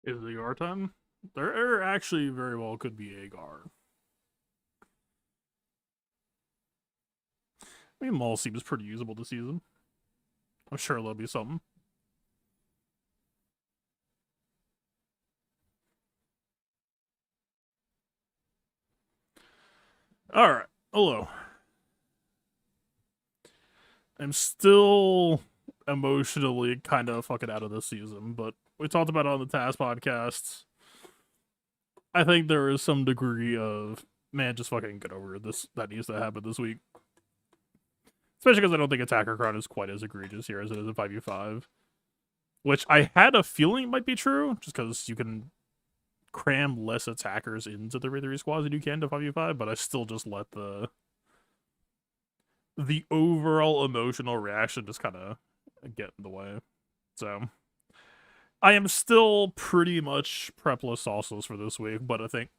Is it Agar time? There actually very well could be Agar. I mean, Maul seems pretty usable this season. I'm sure there'll be something. Alright, hello. I'm still emotionally kind of fucking out of this season, but we talked about it on the TAS podcast. I think there is some degree of, man, just fucking get over this. That needs to happen this week. Especially because I don't think Attacker Cron is quite as egregious here as it is in 5v5. Which I had a feeling might be true, just because you can cram less attackers into the 3 squads than you can to 5v5, but I still just let the overall emotional reaction just kind of get in the way. So I am still pretty much prepless sauceless for this week, but I think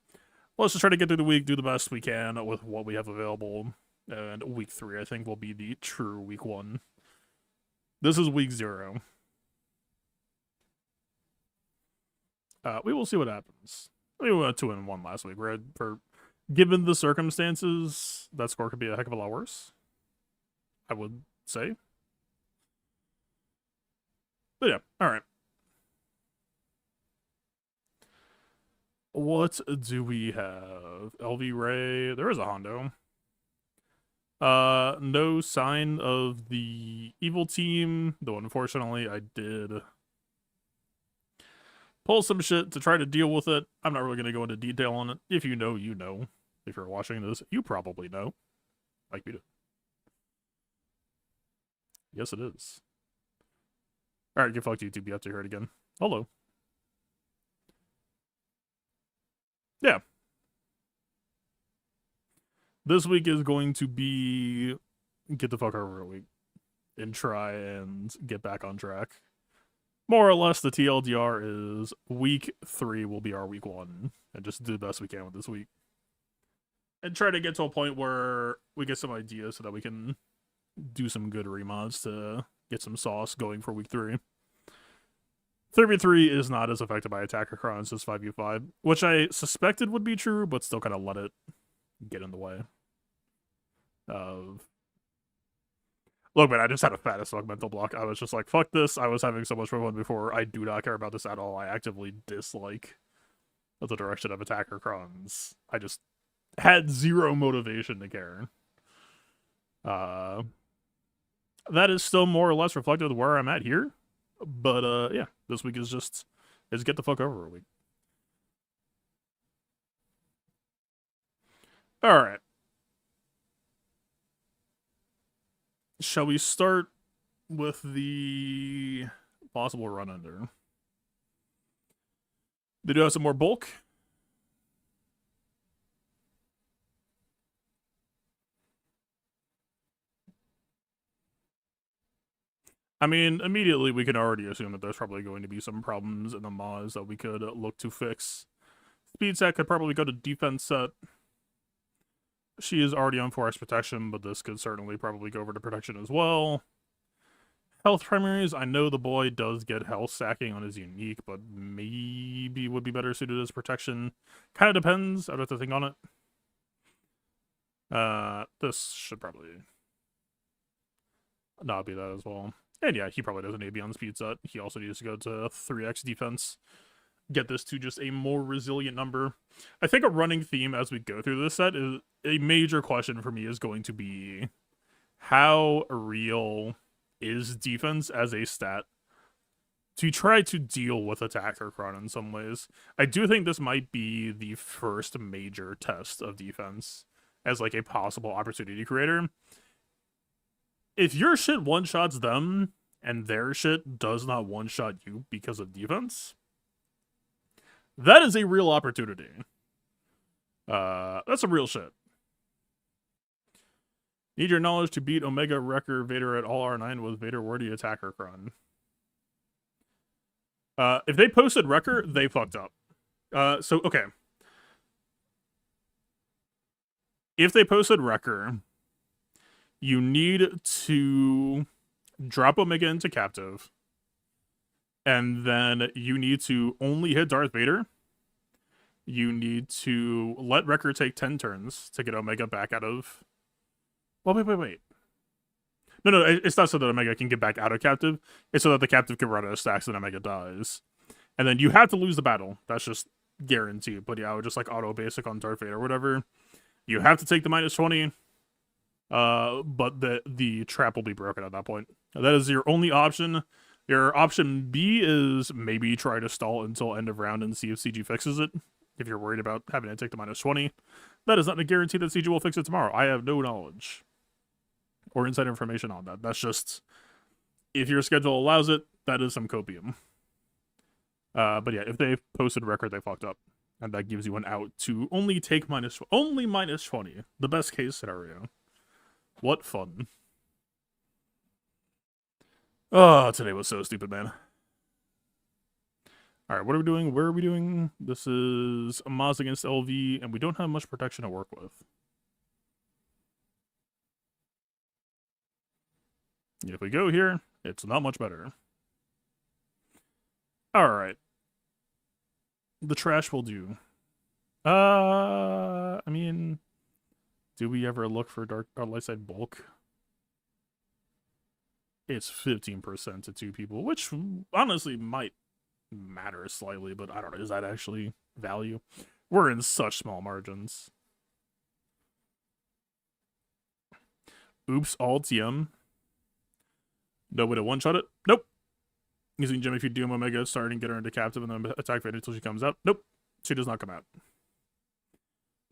let's just try to get through the week, do the best we can with what we have available, and week 3 I think will be the true week 1. This is week 0. We will see what happens. We went 2-1 last week. Given the circumstances, that score could be a heck of a lot worse, I would say. But yeah, alright. What do we have? LV Ray. There is a Hondo. No sign of the evil team, though unfortunately I did pull some shit to try to deal with it. I'm not really going to go into detail on it. If you know, you know. If you're watching this, you probably know. Like we do. Yes, it is. Alright, get fucked YouTube. You have to hear it again. Hello. Yeah. This week is going to be get the fuck over a week and try and get back on track. More or less, the TLDR is week 3 will be our week 1, and just do the best we can with this week. And try to get to a point where we get some ideas so that we can do some good remods to get some sauce going for week 3. 3v3 is not as affected by Attacker Crons as 5v5, which I suspected would be true, but still kind of let it get in the way of... Look, man, I just had a fat as fuck mental block. I was just like, fuck this. I was having so much fun before. I do not care about this at all. I actively dislike the direction of Attacker Crons. I just had zero motivation to care. That is still more or less reflective of where I'm at here. But, yeah, this week is get the fuck over a week. Alright. Shall we start with the possible run under? They do have some more bulk. I mean, immediately we can already assume that there's probably going to be some problems in the mods that we could look to fix. Speed set could probably go to defense set. She is already on 4x protection, but this could certainly probably go over to protection as well. Health primaries, I know the boy does get health stacking on his unique, but maybe would be better suited as protection. Kind of depends. I'd have to think on it. This should probably not be that as well. And yeah, he probably doesn't need to be on speed set. He also needs to go to 3x defense. Get this to just a more resilient number. I think a running theme as we go through this set is a major question for me is going to be how real is defense as a stat to try to deal with Attacker Cron in some ways. I do think this might be the first major test of defense as like a possible opportunity creator. If your shit one-shots them and their shit does not one-shot you because of defense, that is a real opportunity. That's some real shit. Need your knowledge to beat Omega Wrecker Vader at all R9 with Vader wordy Attacker Cron. If they posted Wrecker, they fucked up. So, okay. If they posted Wrecker, you need to drop Omega into captive And then you need to only hit Darth Vader. You need to let Wrecker take 10 turns to get Omega back out of... Well, wait. No, it's not so that Omega can get back out of captive. It's so that the captive can run out of stacks and Omega dies. And then you have to lose the battle. That's just guaranteed. But yeah, I would just like auto basic on Darth Vader or whatever. You have to take the -20. But the trap will be broken at that point. That is your only option. Your option B is maybe try to stall until end of round and see if CG fixes it. If you're worried about having to take the -20. That is not a guarantee that CG will fix it tomorrow. I have no knowledge or inside information on that. That's just, if your schedule allows it, that is some copium. But yeah, if they posted record, they fucked up. And that gives you an out to only take only -20. The best case scenario. What fun. Oh, today was so stupid, man. Alright, what are we doing? Where are we doing? This is Maz against LV, and we don't have much protection to work with. If we go here, it's not much better. Alright. The trash will do. I mean, do we ever look for Dark Light Side bulk? It's 15% to 2 people, which honestly might matter slightly, but I don't know. Is that actually value? We're in such small margins. Oops, all TM. No way to one-shot it? Nope. Using Jimmy Feed Doom Omega, starting get her into captive, and then attack Vader until she comes out. Nope. She does not come out.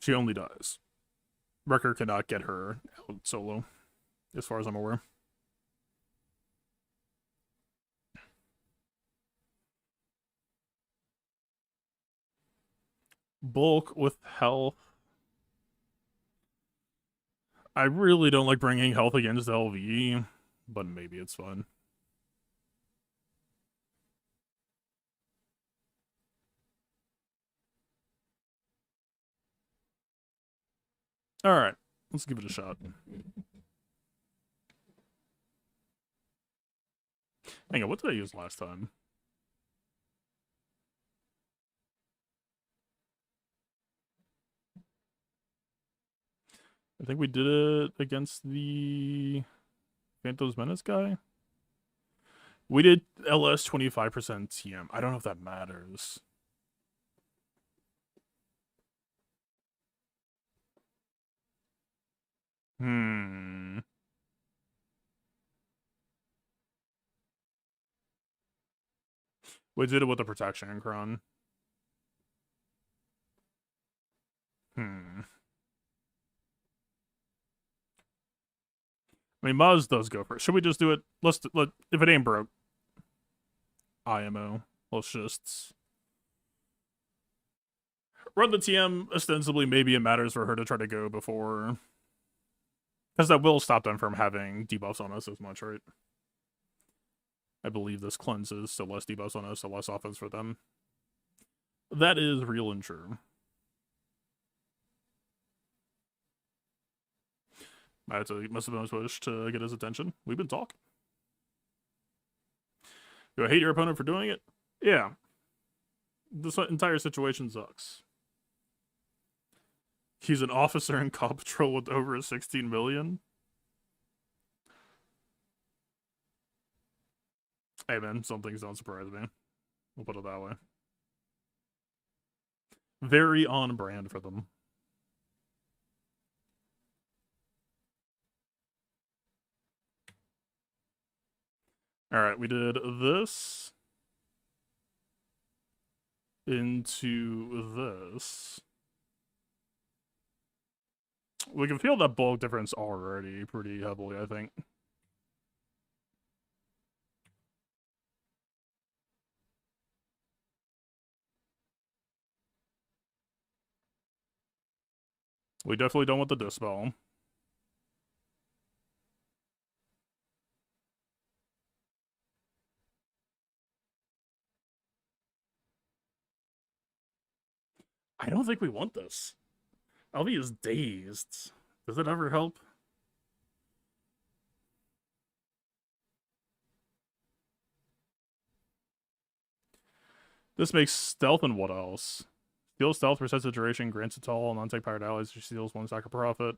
She only dies. Wrecker cannot get her out solo, as far as I'm aware. Bulk with health. I really don't like bringing health against LV, but maybe it's fun. Alright, let's give it a shot. Hang on, what did I use last time? I think we did it against the Phantom's Menace guy. We did LS 25% TM. I don't know if that matters. We did it with the protection, Cron. I mean, Maz does go first. Should we just do it? If it ain't broke. IMO. Let's just run the TM. Ostensibly, maybe it matters for her to try to go before, because that will stop them from having debuffs on us as much, right? I believe this cleanses, so less debuffs on us, so less offense for them. That is real and true. Must have been a push to get his attention. We've been talking. Do I hate your opponent for doing it? Yeah. This entire situation sucks. He's an officer in Cop Patrol with over 16 million. Hey man, some things don't surprise me. We'll put it that way. Very on brand for them. Alright, we did this into this. We can feel that bulk difference already pretty heavily, I think. We definitely don't want the dispel. I don't think we want this. LV is dazed. Does it ever help? This makes stealth and what else? Steal stealth, resets the duration, grants it to all non-tech powered allies who steals 1 stack of profit.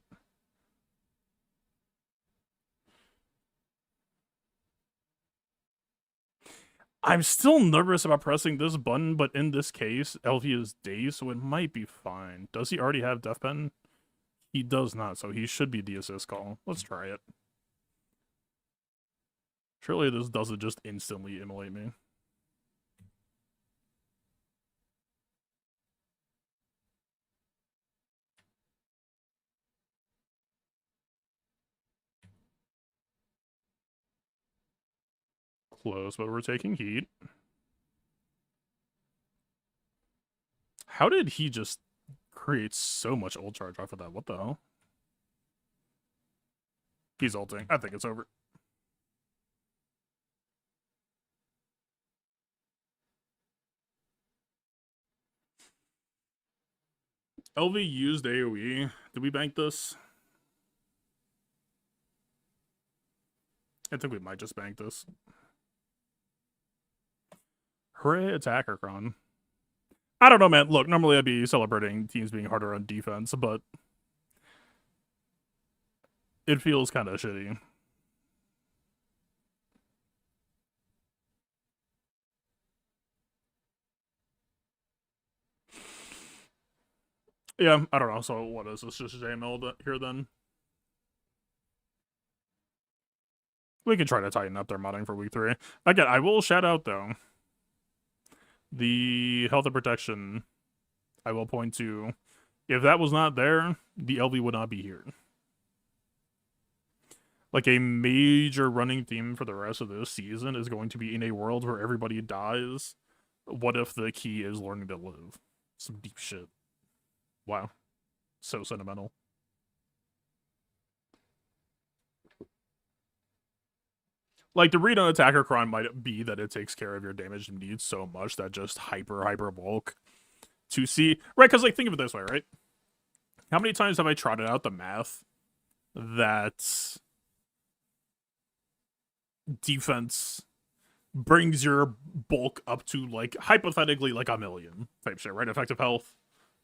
I'm still nervous about pressing this button, but in this case, LV is dazed, so it might be fine. Does he already have Death Pen? He does not, so he should be the assist call. Let's try it. Surely this doesn't just instantly immolate me. Close, but we're taking heat. How did he just create so much ult charge off of that? What the hell? He's ulting. I think it's over. LV used AoE. Did we bank this? I think we might just bank this. Hooray, attacker, Cron. I don't know, man. Look, normally I'd be celebrating teams being harder on defense, but it feels kind of shitty. Yeah, I don't know. So what is this? Just JML here then? We can try to tighten up their modding for week 3. Again, I will shout out, though, the health and protection. I will point to, if that was not there, the LV would not be here. Like, a major running theme for the rest of this season is going to be in a world where everybody dies. What if the key is learning to live? Some deep shit. Wow. So sentimental. Like, the read on attacker Cron might be that it takes care of your damage needs so much that just hyper bulk to see. Right, because, like, think of it this way, right? How many times have I trotted out the math that defense brings your bulk up to, like, hypothetically, like, 1 million type shit, right? Effective health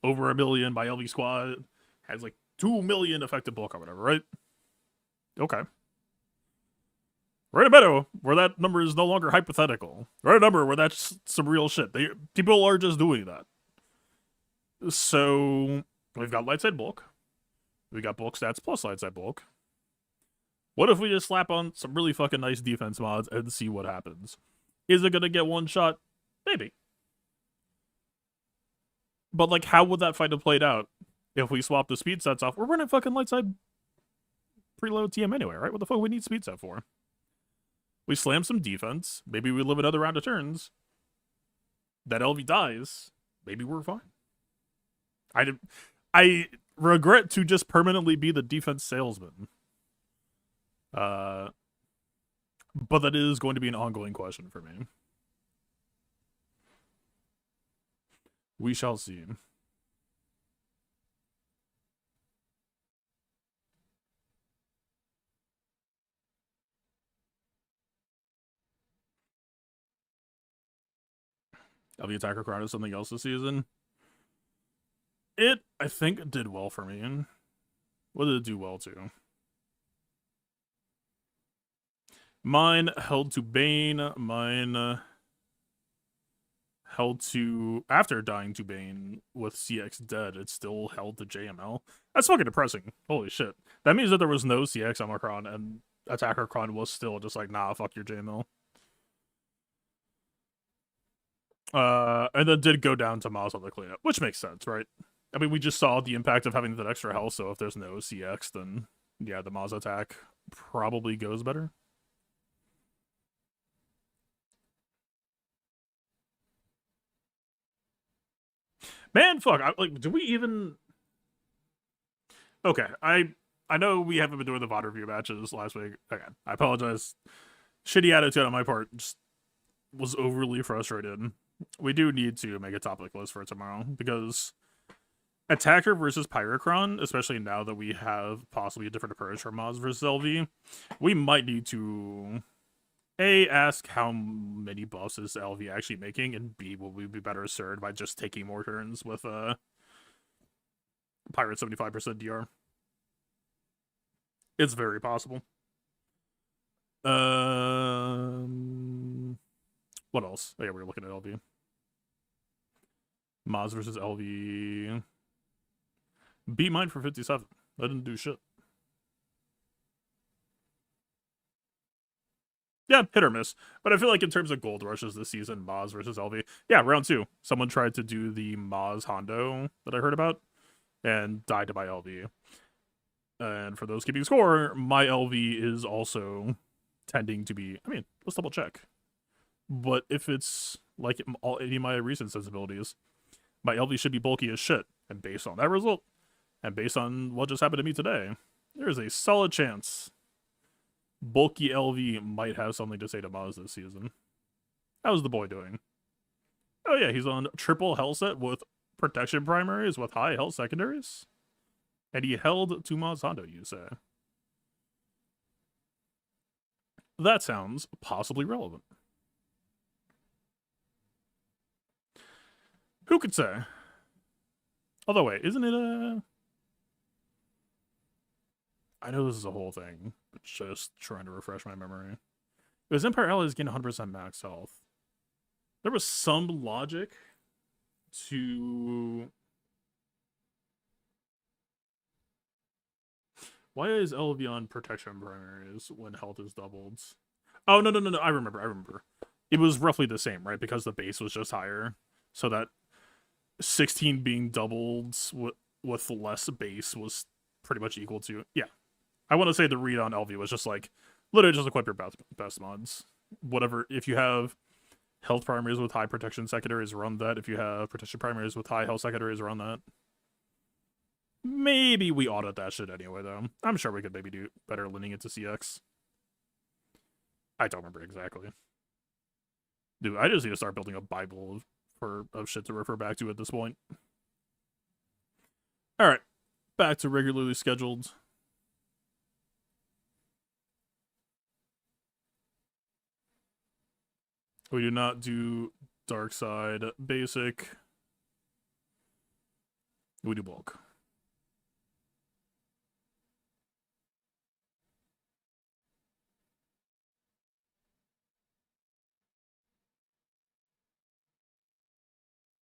over 1 million by LV squad has, like, 2 million effective bulk or whatever, right? Okay. We're in a meta where that number is no longer hypothetical. We're in a number where that's some real shit. People are just doing that. So, we've got light side bulk. We got bulk stats plus light side bulk. What if we just slap on some really fucking nice defense mods and see what happens? Is it gonna get one shot? Maybe. But, like, how would that fight have played out if we swap the speed sets off? We're running fucking light side preload TM anyway, right? What the fuck we need speed set for? We slam some defense. Maybe we live another round of turns. That LV dies. Maybe we're fine. I regret to just permanently be the defense salesman. But that is going to be an ongoing question for me. We shall see. The attacker crowd is something else this season. It, I think, did well for me. What did it do well to? Mine held to Bane. Mine held to, after dying to Bane with CX dead, it still held to JML. That's fucking depressing. Holy shit. That means that there was no CX on Cron and attacker Cron was still just like, nah, fuck your JML. And then did go down to Maz on the cleanup, which makes sense, right? I mean, we just saw the impact of having that extra health, so if there's no CX, then yeah, the Maz attack probably goes better. Man, fuck, like, do we even... Okay, I know we haven't been doing the VOD review matches last week. Again, I apologize. Shitty attitude on my part, just was overly frustrated. We do need to make a topic list for tomorrow, because attacker versus Pyrocron, especially now that we have possibly a different approach for Maz versus LV, we might need to A, ask how many buffs is LV actually making, and B, will we be better served by just taking more turns with Pirate 75% DR? It's very possible. What else? Oh, yeah, we're looking at LV. Maz versus LV. Beat mine for 57. I didn't do shit. Yeah, hit or miss. But I feel like in terms of gold rushes this season, Maz versus LV. Yeah, round 2. Someone tried to do the Maz Hondo that I heard about and died to my LV. And for those keeping score, my LV is also tending to be. I mean, let's double check. But if it's like any of my recent sensibilities, my LV should be bulky as shit. And based on that result, and based on what just happened to me today, there is a solid chance bulky LV might have something to say to Maz this season. How's the boy doing? Oh yeah, he's on triple hell set with protection primaries with high health secondaries. And he held 2 Maz Hondo, you say? That sounds possibly relevant. Who could say? Although, wait, isn't it a... I know this is a whole thing, but just trying to refresh my memory. It was Empire Allies getting 100% max health. There was some logic to... Why is LV on protection primaries when health is doubled? Oh, no. I remember. It was roughly the same, right? Because the base was just higher. So that 16 being doubled with less base was pretty much equal to... Yeah. I want to say the read on LV was just like, literally just equip your best mods. Whatever. If you have health primaries with high protection secondaries, run that. If you have protection primaries with high health secondaries, run that. Maybe we audit that shit anyway, though. I'm sure we could maybe do better leaning into CX. I don't remember exactly. Dude, I just need to start building a Bible of shit to refer back to at this point. Alright. Back to regularly scheduled. We do not do Dark Side Basic. We do bulk.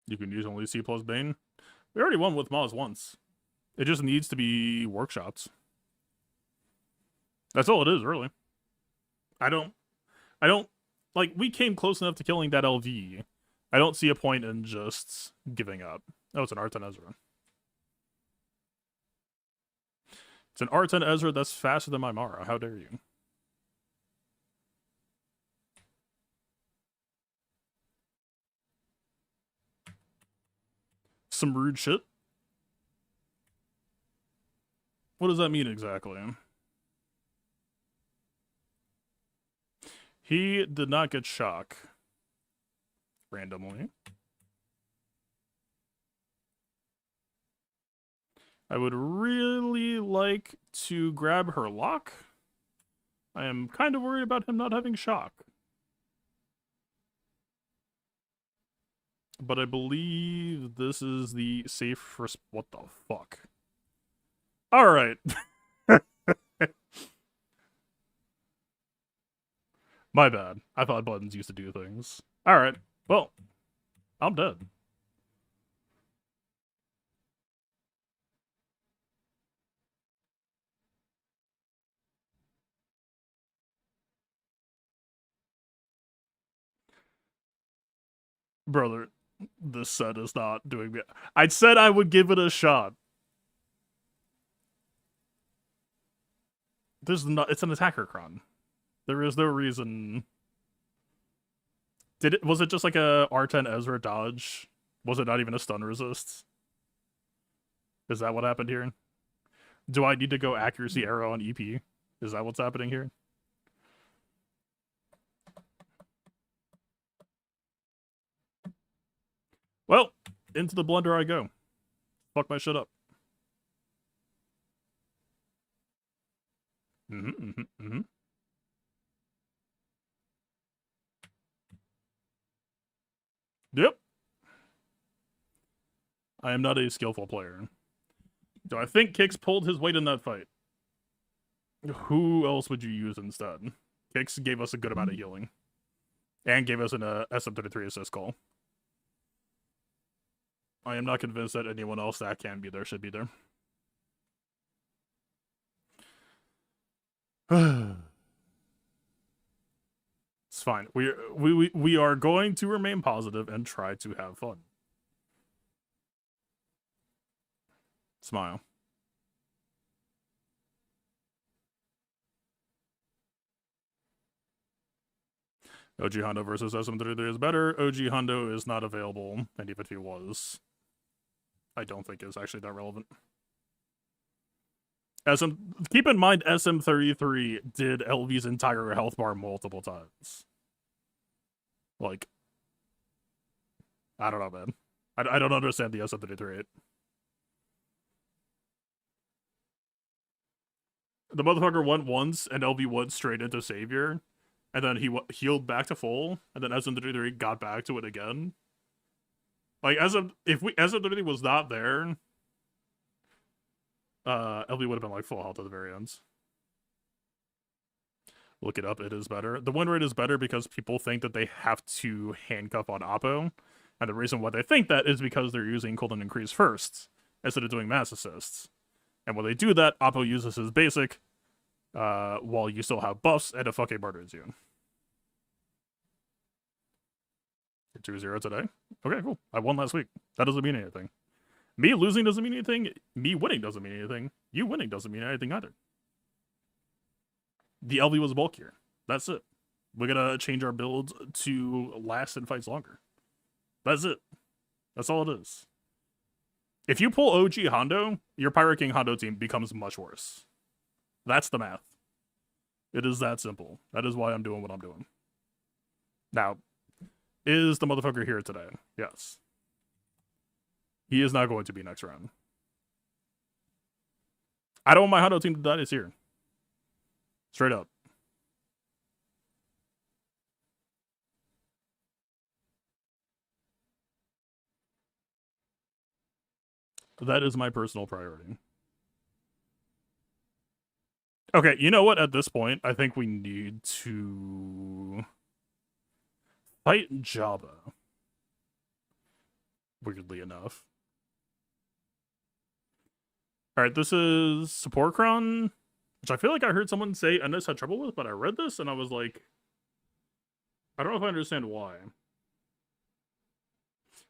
You can use only C plus Bane. We already won with Maz once. It just needs to be workshops. That's all it is, really. I don't like, we came close enough to killing that LV. I don't see a point in just giving up. Oh, it's an R10 Ezra. It's an R10 Ezra that's faster than my Mara. How dare you? Some rude shit? What does that mean exactly? He did not get shock. Randomly. I would really like to grab her lock. I am kind of worried about him not having shock. But I believe this is the safe... What the fuck? Alright. My bad. I thought buttons used to do things. Alright. Well, I'm dead. Brother, this set is not doing me. I said I would give it a shot. There's not. It's an attacker Cron. There is no reason. Was it just like a R10 Ezra dodge? Was it not even a stun resist? Is that what happened here? Do I need to go accuracy arrow on EP? Is that what's happening here? Well, into the blender I go. Fuck my shit up. Yep. I am not a skillful player. Do I think Kix pulled his weight in that fight? Who else would you use instead? Kix gave us a good amount of healing. And gave us an SM33 assist call. I am not convinced that anyone else that can be there should be there. It's fine. We are going to remain positive and try to have fun. Smile. OG Hondo versus SM33 is better. OG Hondo is not available, and even if he was, I don't think is actually that relevant. Keep in mind, SM33 did LV's entire health bar multiple times. Like, I don't know, man. I don't understand the SM33. The motherfucker went once, and LV went straight into Savior, and then he healed back to full, and then SM33 got back to it again. Like, if SM33 was not there, LV would have been like full health at the very end. Look it up, it is better. The win rate is better because people think that they have to handcuff on Oppo, and the reason why they think that is because they're using cooldown increase first, instead of doing mass assists. And when they do that, Oppo uses his basic, while you still have buffs, and it fucking murders you. 2-0 today? Okay, cool. I won last week. That doesn't mean anything. Me losing doesn't mean anything. Me winning doesn't mean anything. You winning doesn't mean anything either. The LV was bulkier. That's it. We're gonna change our builds to last in fights longer. That's it. That's all it is. If you pull OG Hondo, your Pirate King Hondo team becomes much worse. That's the math. It is that simple. That is why I'm doing what I'm doing. Now, is the motherfucker here today? Yes. He is not going to be next round. I don't want my Hondo team to die this year. Straight up. That is my personal priority. Okay, you know what? At this point, I think we need to fight Jabba. Weirdly enough. Alright, this is support Cron, which I feel like I heard someone say Ennis had trouble with, but I read this and I was like, I don't know if I understand why.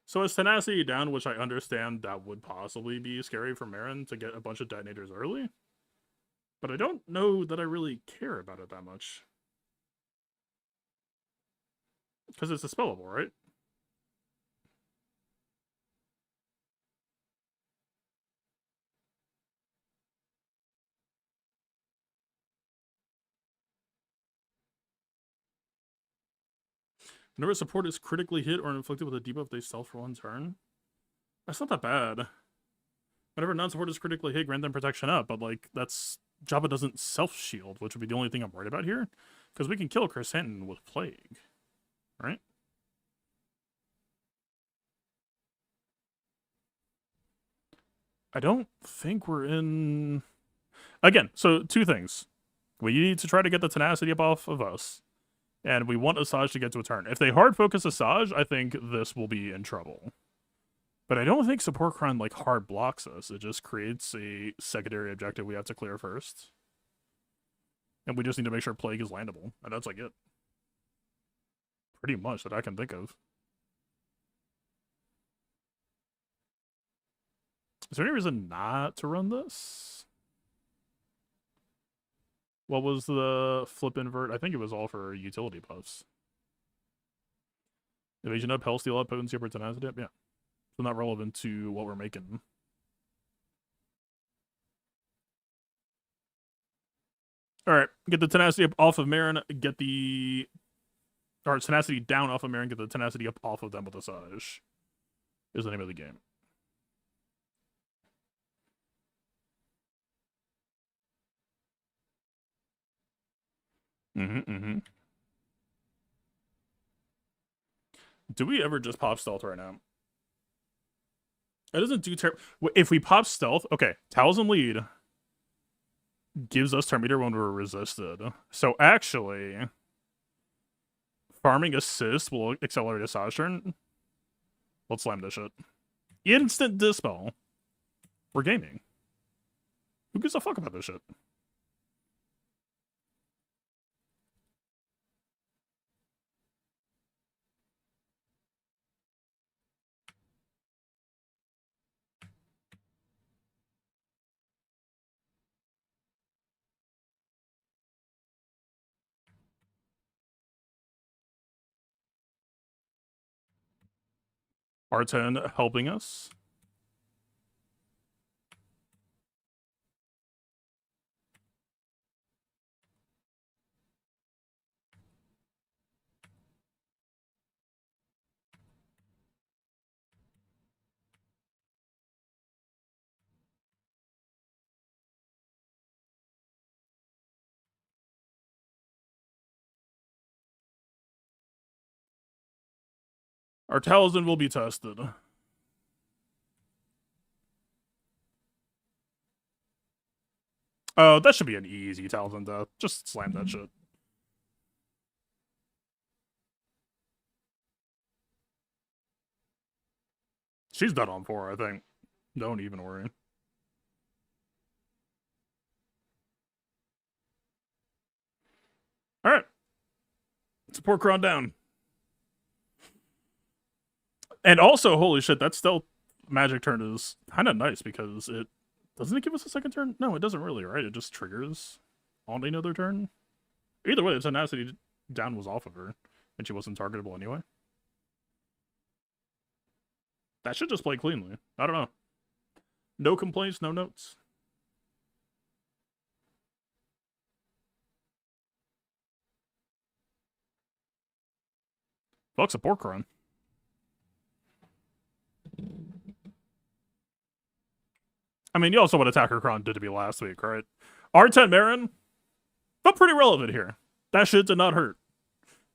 So is tenacity down, which I understand that would possibly be scary for Marin to get a bunch of detonators early. But I don't know that I really care about it that much. Because it's dispellable, right? Whenever support is critically hit or inflicted with a debuff, they stealth for one turn. That's not that bad. Whenever non-support is critically hit, grant them protection up, but like that's Jabba doesn't self-shield, which would be the only thing I'm worried about here. Because we can kill Chris Hanton with Plague. Right? I don't think we're in... Again, so two things. We need to try to get the tenacity up off of us. And we want Asajj to get to a turn. If they hard focus Asajj, I think this will be in trouble. But I don't think support Cron like hard blocks us. It just creates a secondary objective we have to clear first. And we just need to make sure Plague is landable. And that's like it. Pretty much that I can think of. Is there any reason not to run this? What was the flip invert? I think it was all for utility buffs. Evasion up, Hell Steal up, Potency up, or Tenacity up? Yeah. So not relevant to what we're making. Alright, get the Tenacity up off of Marin, get the... Or Tenacity down off of Marin, get the Tenacity up off of them with Asajj. Is the name of the game. Do we ever just pop stealth right now? It doesn't do terrible. If we pop stealth, okay, Talisman lead gives us turn meter when we're resisted. So actually, farming assist will accelerate a Saj turn. Let's slam this shit. Instant dispel. We're gaming. Who gives a fuck about this shit? R10 helping us. Our Talisman will be tested. Oh, that should be an easy Talisman death. Just slam that shit. She's dead on 4, I think. Don't even worry. Alright. Support Cron down. And also, holy shit, that stealth magic turn is kind of nice because it... Doesn't it give us a second turn? No, it doesn't really, right? It just triggers on another turn. Either way, the tenacity down was off of her, and she wasn't targetable anyway. That should just play cleanly. I don't know. No complaints, no notes. Fuck support Cron. I mean, you also what Attacker Cron did to me last week, right? R10 Marin felt pretty relevant here. That shit did not hurt.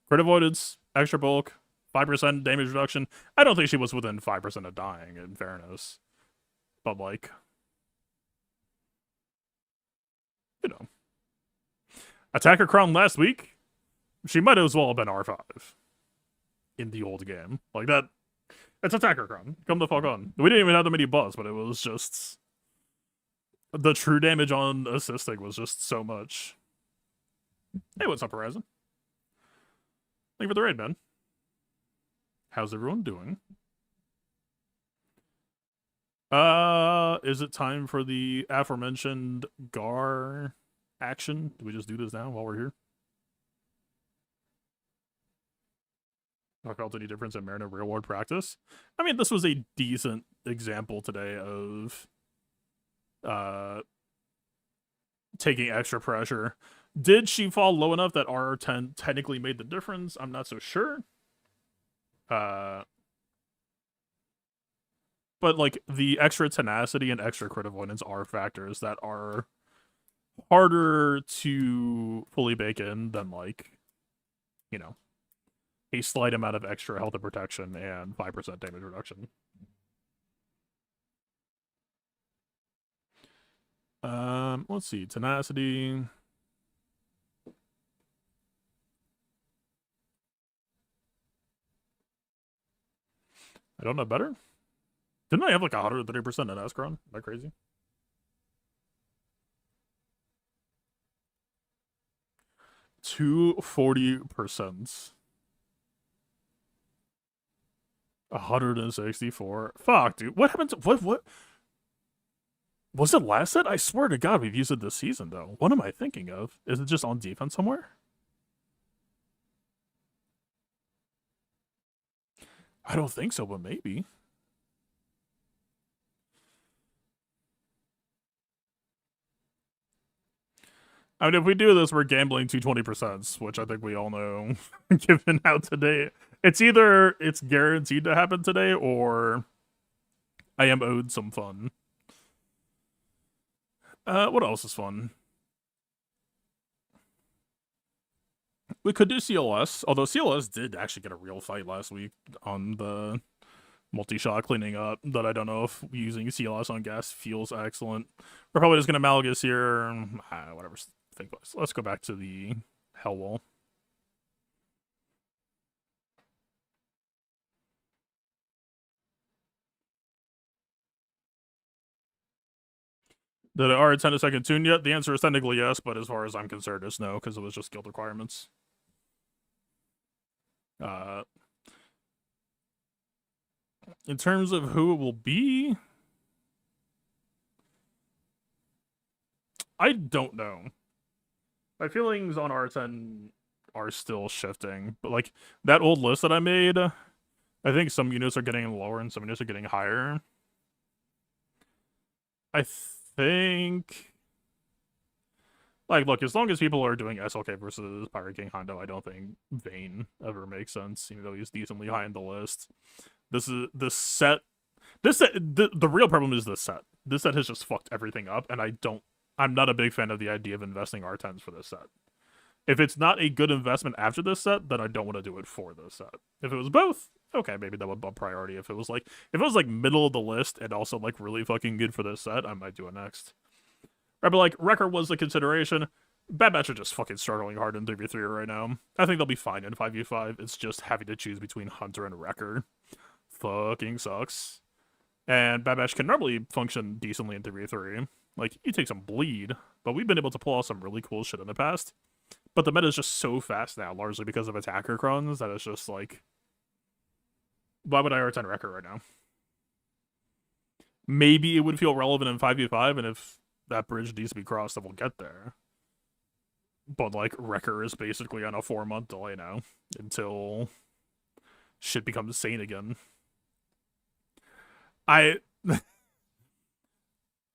Crit avoidance, extra bulk, 5% damage reduction. I don't think she was within 5% of dying, in fairness. But, like, you know. Attacker Cron last week, she might as well have been R5 in the old game. Like, that, it's Attacker Cron. Come the fuck on. We didn't even have that many buffs, but it was just... The true damage on assisting was just so much. Hey, what's up, Horizon? Thank you for the raid, man. How's everyone doing? Is it time for the aforementioned Gar action? Do we just do this now while we're here? I felt any difference in Mariner real world practice? I mean, this was a decent example today of taking extra pressure. Did she fall low enough that R10 technically made the difference? I'm not so sure. But like the extra tenacity and extra crit avoidance are factors that are harder to fully bake in than, like, you know, a slight amount of extra health and protection and 5% damage reduction. Let's see, tenacity. I don't know better. Didn't I have like 130% in Escron? Am I crazy? $240%. 164. Fuck, dude. What happened to what was it last set? I swear to God we've used it this season though. What am I thinking of? Is it just on defense somewhere? I don't think so, but maybe. I mean, if we do this, we're gambling 220%, which I think we all know, given how today... It's either it's guaranteed to happen today, or I am owed some fun. What else is fun? We could do CLS, although CLS did actually get a real fight last week on the multi-shot cleaning up, that I don't know if using CLS on gas feels excellent. We're probably just going to Malgus here. Whatever. Let's go back to the Hell Wall. Did I attend a second tune yet? The answer is technically yes, but as far as I'm concerned, it's no, because it was just guild requirements. In terms of who it will be, I don't know. My feelings on R10 are still shifting, but like that old list that I made, I think some units are getting lower and some units are getting higher. I think, like, look, as long as people are doing SLK versus Pirate King Hondo, I don't think Vayne ever makes sense, even though he's decently high in the list. The real problem is this set. This set has just fucked everything up, and I'm not a big fan of the idea of investing R10s for this set. If it's not a good investment after this set, then I don't want to do it for this set. If it was both, okay, maybe that would bump priority. If it was like middle of the list and also like really fucking good for this set, I might do it next. Right, but like Wrecker was a consideration. Bad Batch are just fucking struggling hard in 3v3 right now. I think they'll be fine in 5v5. It's just having to choose between Hunter and Wrecker. Fucking sucks. And Bad Batch can normally function decently in 3v3. Like, you take some bleed, but we've been able to pull off some really cool shit in the past. But the meta is just so fast now, largely because of attacker crons, that it's just like, why would I R10 Wrecker right now? Maybe it would feel relevant in 5v5, and if that bridge needs to be crossed, then we'll get there. But, like, Wrecker is basically on a 4-month delay now, until shit becomes sane again.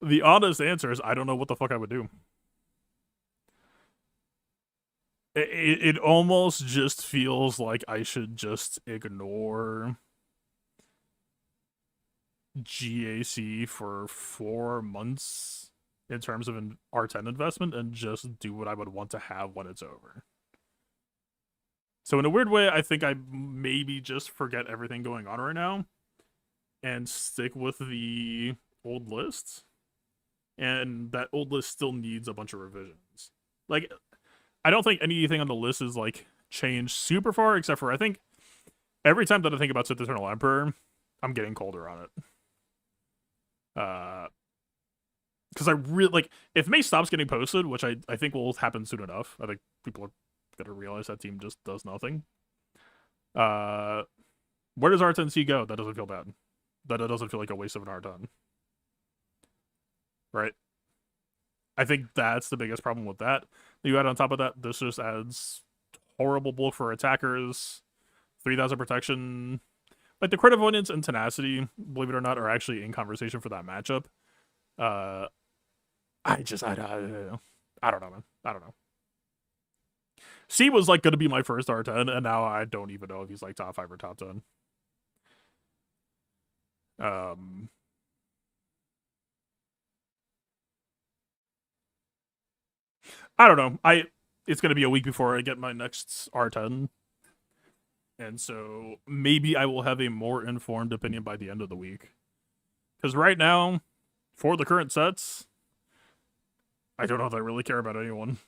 The honest answer is I don't know what the fuck I would do. It almost just feels like I should just ignore GAC for 4 months in terms of an R10 investment and just do what I would want to have when it's over. So in a weird way, I think I maybe just forget everything going on right now and stick with the old list. And that old list still needs a bunch of revisions. Like, I don't think anything on the list is, like, changed super far, except for I think every time that I think about Sith Eternal Emperor, I'm getting colder on it. Because I really, like, if May stops getting posted, which I think will happen soon enough, I think people are going to realize that team just does nothing. Where does R10C go? That doesn't feel bad. That doesn't feel like a waste of an R10. Right? I think that's the biggest problem with that. You add on top of that, this just adds horrible bulk for attackers, 3,000 protection. Like, the crit avoidance and tenacity, believe it or not, are actually in conversation for that matchup. I don't know, man. I don't know. C was, like, gonna be my first R10, and now I don't even know if he's, like, top 5 or top 10. I don't know. It's gonna be a week before I get my next R10. And so maybe I will have a more informed opinion by the end of the week. Because right now, for the current sets, I don't know if I really care about anyone.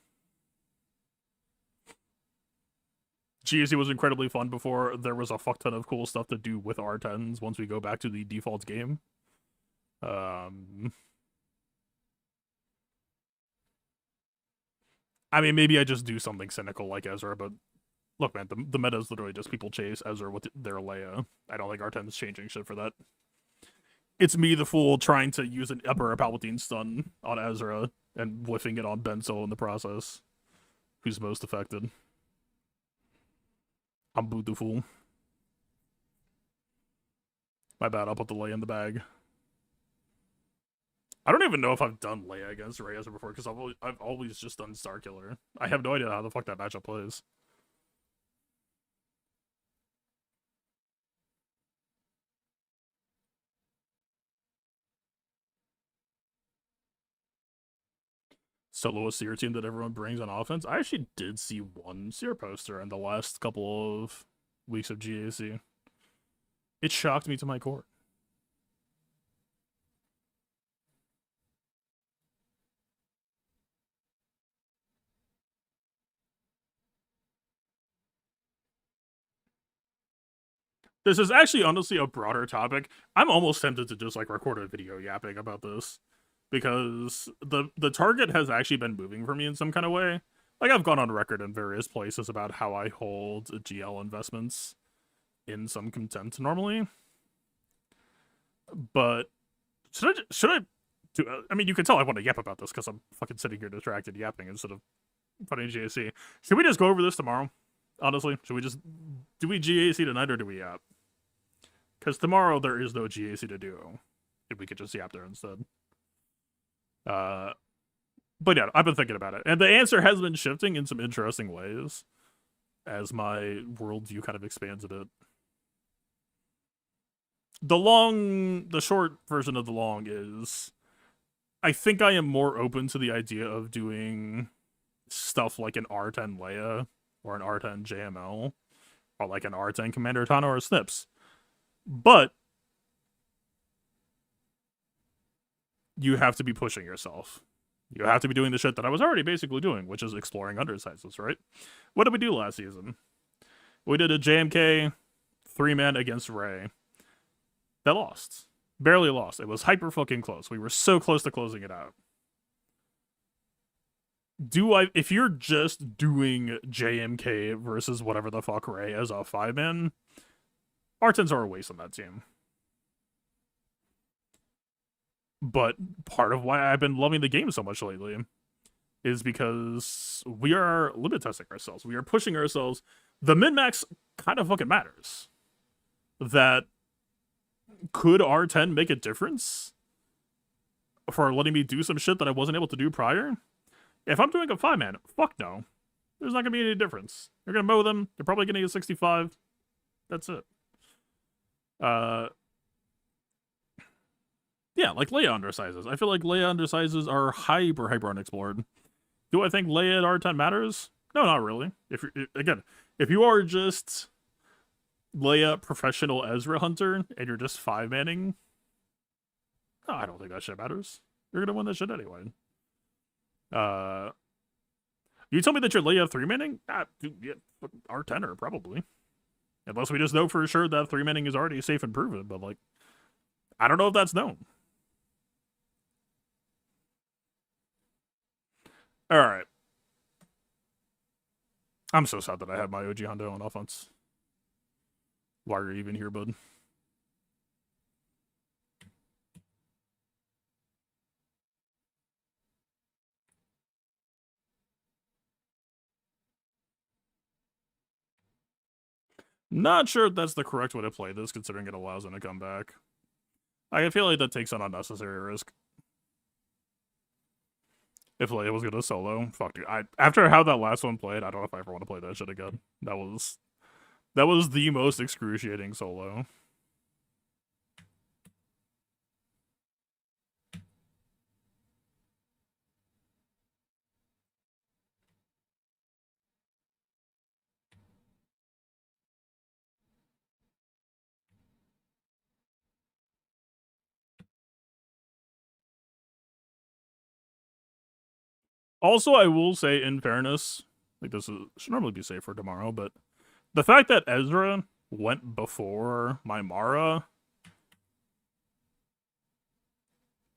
GAC was incredibly fun before. There was a fuck ton of cool stuff to do with R10s once we go back to the default game. I mean, maybe I just do something cynical like Ezra, but look, man, the meta is literally just people chase Ezra with their Leia. I don't think R10 is changing shit for that. It's me, the fool, trying to use an Emperor Palpatine stun on Ezra and whiffing it on Ben Solo in the process. Who's most affected? I'm Boo the fool. My bad, I'll put the Leia in the bag. I don't even know if I've done Leia against Reyes before, because I've always just done Starkiller. I have no idea how the fuck that matchup plays. solo seer team that everyone brings on offense. I actually did see one seer poster in the last couple of weeks of GAC. It shocked me to my core. This is actually honestly a broader topic. I'm almost tempted to just like record a video yapping about this because the target has actually been moving for me in some kind of way. Like I've gone on record in various places about how I hold GL investments in some contempt normally. But should I do? I mean, you can tell I want to yap about this because I'm fucking sitting here distracted yapping instead of putting GAC. Should we just go over this tomorrow? Honestly, should we just do we GAC tonight or do we yap? Because tomorrow there is no GAC to do. If we could just yap there instead. But yeah, I've been thinking about it, and the answer has been shifting in some interesting ways as my worldview kind of expands a bit. The short version of the long is, I think I am more open to the idea of doing stuff like an R10 Leia or an R10 JML or like an R10 Commander Tano or Snips. But you have to be pushing yourself. You have to be doing the shit that I was already basically doing, which is exploring undersizes, right? What did we do last season? We did a JMK 3-man against Ray. That lost. Barely lost. It was hyper fucking close. We were so close to closing it out. If you're just doing JMK versus whatever the fuck Ray as a 5-man, R10s are a waste on that team. But part of why I've been loving the game so much lately is because we are limit testing ourselves. We are pushing ourselves. The min-max kind of fucking matters. That could R10 make a difference for letting me do some shit that I wasn't able to do prior? If I'm doing a 5-man, fuck no. There's not going to be any difference. You're going to mow them. They're probably getting a 65. That's it. Yeah, like Leia undersizes. I feel like Leia undersizes are hyper unexplored. Do I think Leia at R10 matters? No, not really. If you are just Leia professional Ezra hunter and you're just 5-manning, no, I don't think that shit matters. You're gonna win that shit anyway. You tell me that you're Leia 3-manning? Yeah, R10er probably. Unless we just know for sure that 3-manning is already safe and proven, but like, I don't know if that's known. All right. I'm so sad that I had my OG Hondo on offense. Why are you even here, bud? Not sure if that's the correct way to play this, considering it allows him to come back. I feel like that takes an unnecessary risk. If Leia was gonna solo, fuck dude. After how that last one played, I don't know if I ever want to play that shit again. That was the most excruciating solo. Also, I will say, in fairness, like should normally be safe for tomorrow, but the fact that Ezra went before my Mara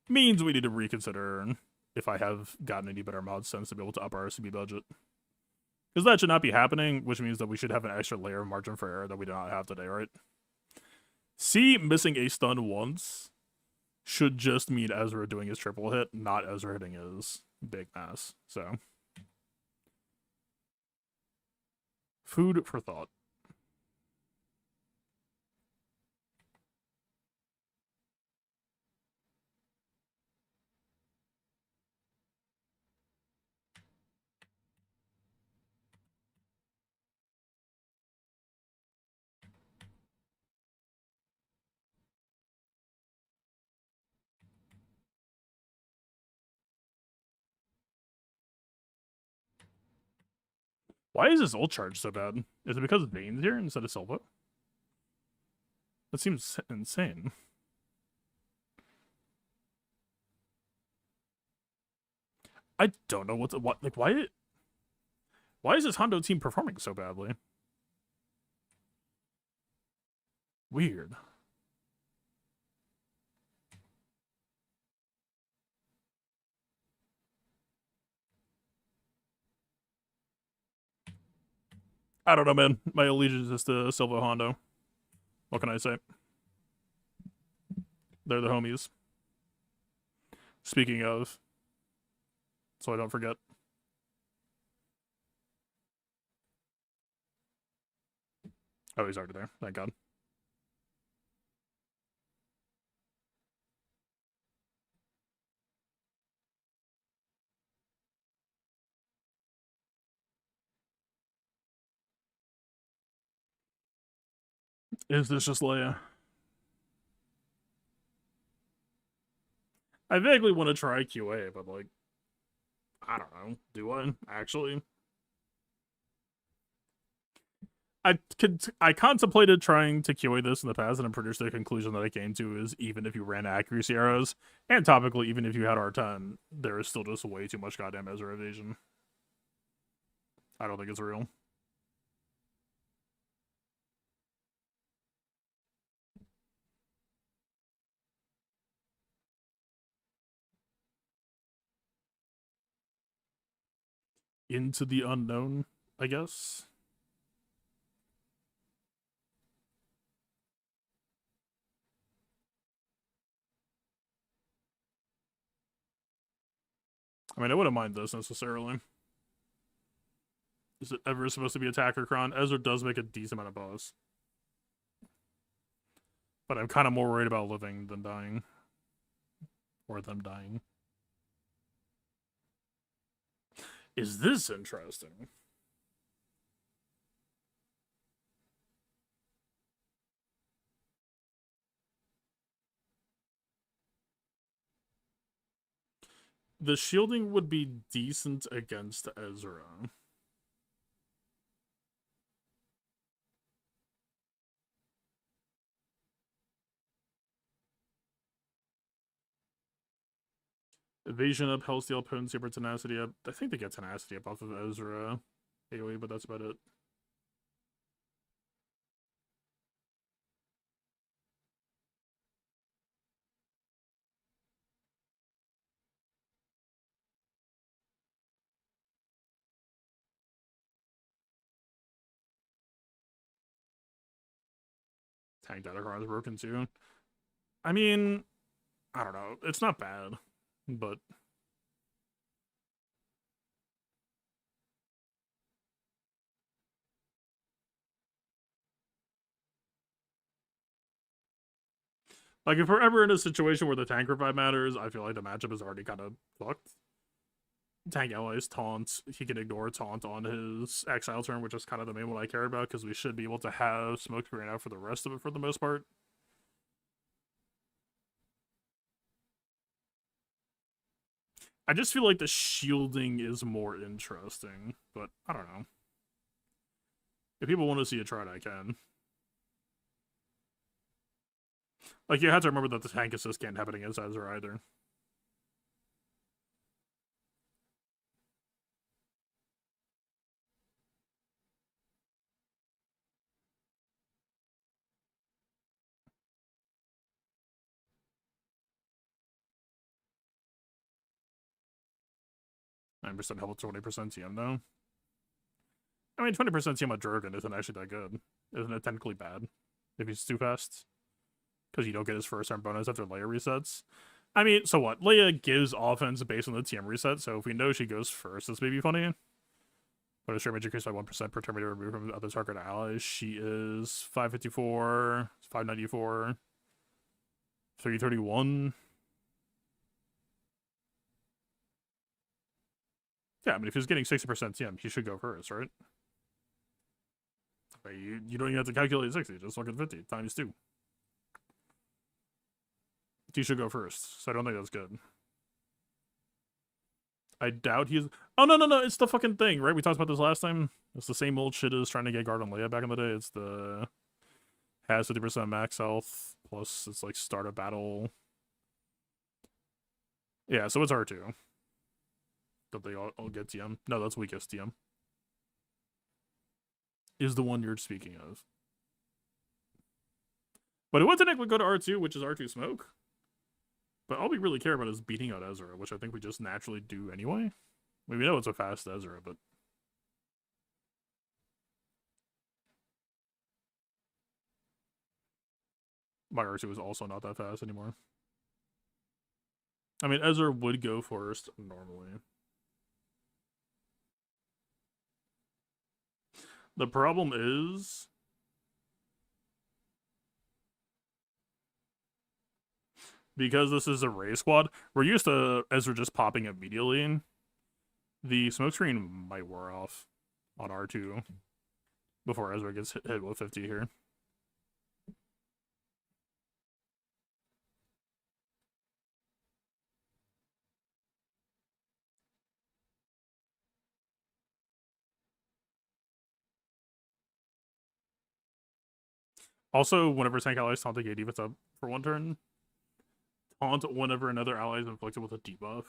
means we need to reconsider if I have gotten any better mod sense to be able to up our RCB budget. Because that should not be happening, which means that we should have an extra layer of margin for error that we do not have today, right? C missing a stun once should just mean Ezra doing his triple hit, not Ezra hitting his big mass. So, food for thought. Why is this ult charge so bad? Is it because Vane's here instead of Silva? That seems insane. I don't know what like why is this Hondo team performing so badly? Weird. I don't know, man. My allegiance is to Silva Hondo. What can I say? They're the homies. Speaking of, so I don't forget. Oh, he's already there. Thank God. Is this just Leia? I vaguely want to try QA, but like, I don't know. Do I actually? I contemplated trying to QA this in the past, and I'm pretty sure the conclusion that I came to is even if you ran accuracy arrows, and topically, even if you had R10, there is still just way too much goddamn Ezra evasion. I don't think it's real. Into the unknown, I guess. I mean, I wouldn't mind this necessarily. Is it ever supposed to be attacker Cron? Ezra does make a decent amount of boss. But I'm kind of more worried about living than dying. Or them dying. Is this interesting? The shielding would be decent against Ezra. Evasion up, Hellsteel, potency up, or tenacity up. I think they get tenacity up off of Ezra AoE, but that's about it. Tank Datacron is broken too. I mean, I don't know. It's not bad, but like if we're ever in a situation where the tank revive matters, I feel like the matchup is already kind of fucked. Tank allies taunt. He can ignore taunt on his exile turn, which is kind of the main one I care about because we should be able to have smoke screen out for the rest of it for the most part. I just feel like the shielding is more interesting, but I don't know. If people want to see it tried, I can. Like, you have to remember that the tank assist can't happen against Ezra either. %9% health, 20% TM, though. I mean, 20% TM on Drogon isn't actually that good. Isn't it technically bad if he's too fast? Because you don't get his first turn bonus after Leia resets. I mean, so what? Leia gives offense based on the TM reset, so if we know she goes first, this may be funny. But a straight major increase by 1% per turn to remove from other target allies. She is 554, 594, 331. Yeah, I mean, if he's getting 60% TM, he should go first, right? Like, you don't even have to calculate 60, just look at 50 times 2. He should go first, so I don't think that's good. I doubt he's. Oh no, no, no! It's the fucking thing, right? We talked about this last time. It's the same old shit as trying to get guard on Leia back in the day. It's the has 50% max health plus it's like start a battle. Yeah, so it's R2. Don't they all get TM? No, that's weakest TM. Is the one you're speaking of. But it would technically go to R2, which is R2 smoke. But all we really care about is beating out Ezra, which I think we just naturally do anyway. I mean, we know it's a fast Ezra, but my R2 is also not that fast anymore. I mean, Ezra would go first normally. The problem is because this is a race squad, we're used to Ezra just popping immediately. The smokescreen might wear off on R2 before Ezra gets hit with 50 here. Also, whenever tank allies taunt the gate defense up for one turn, taunt whenever another ally is inflicted with a debuff.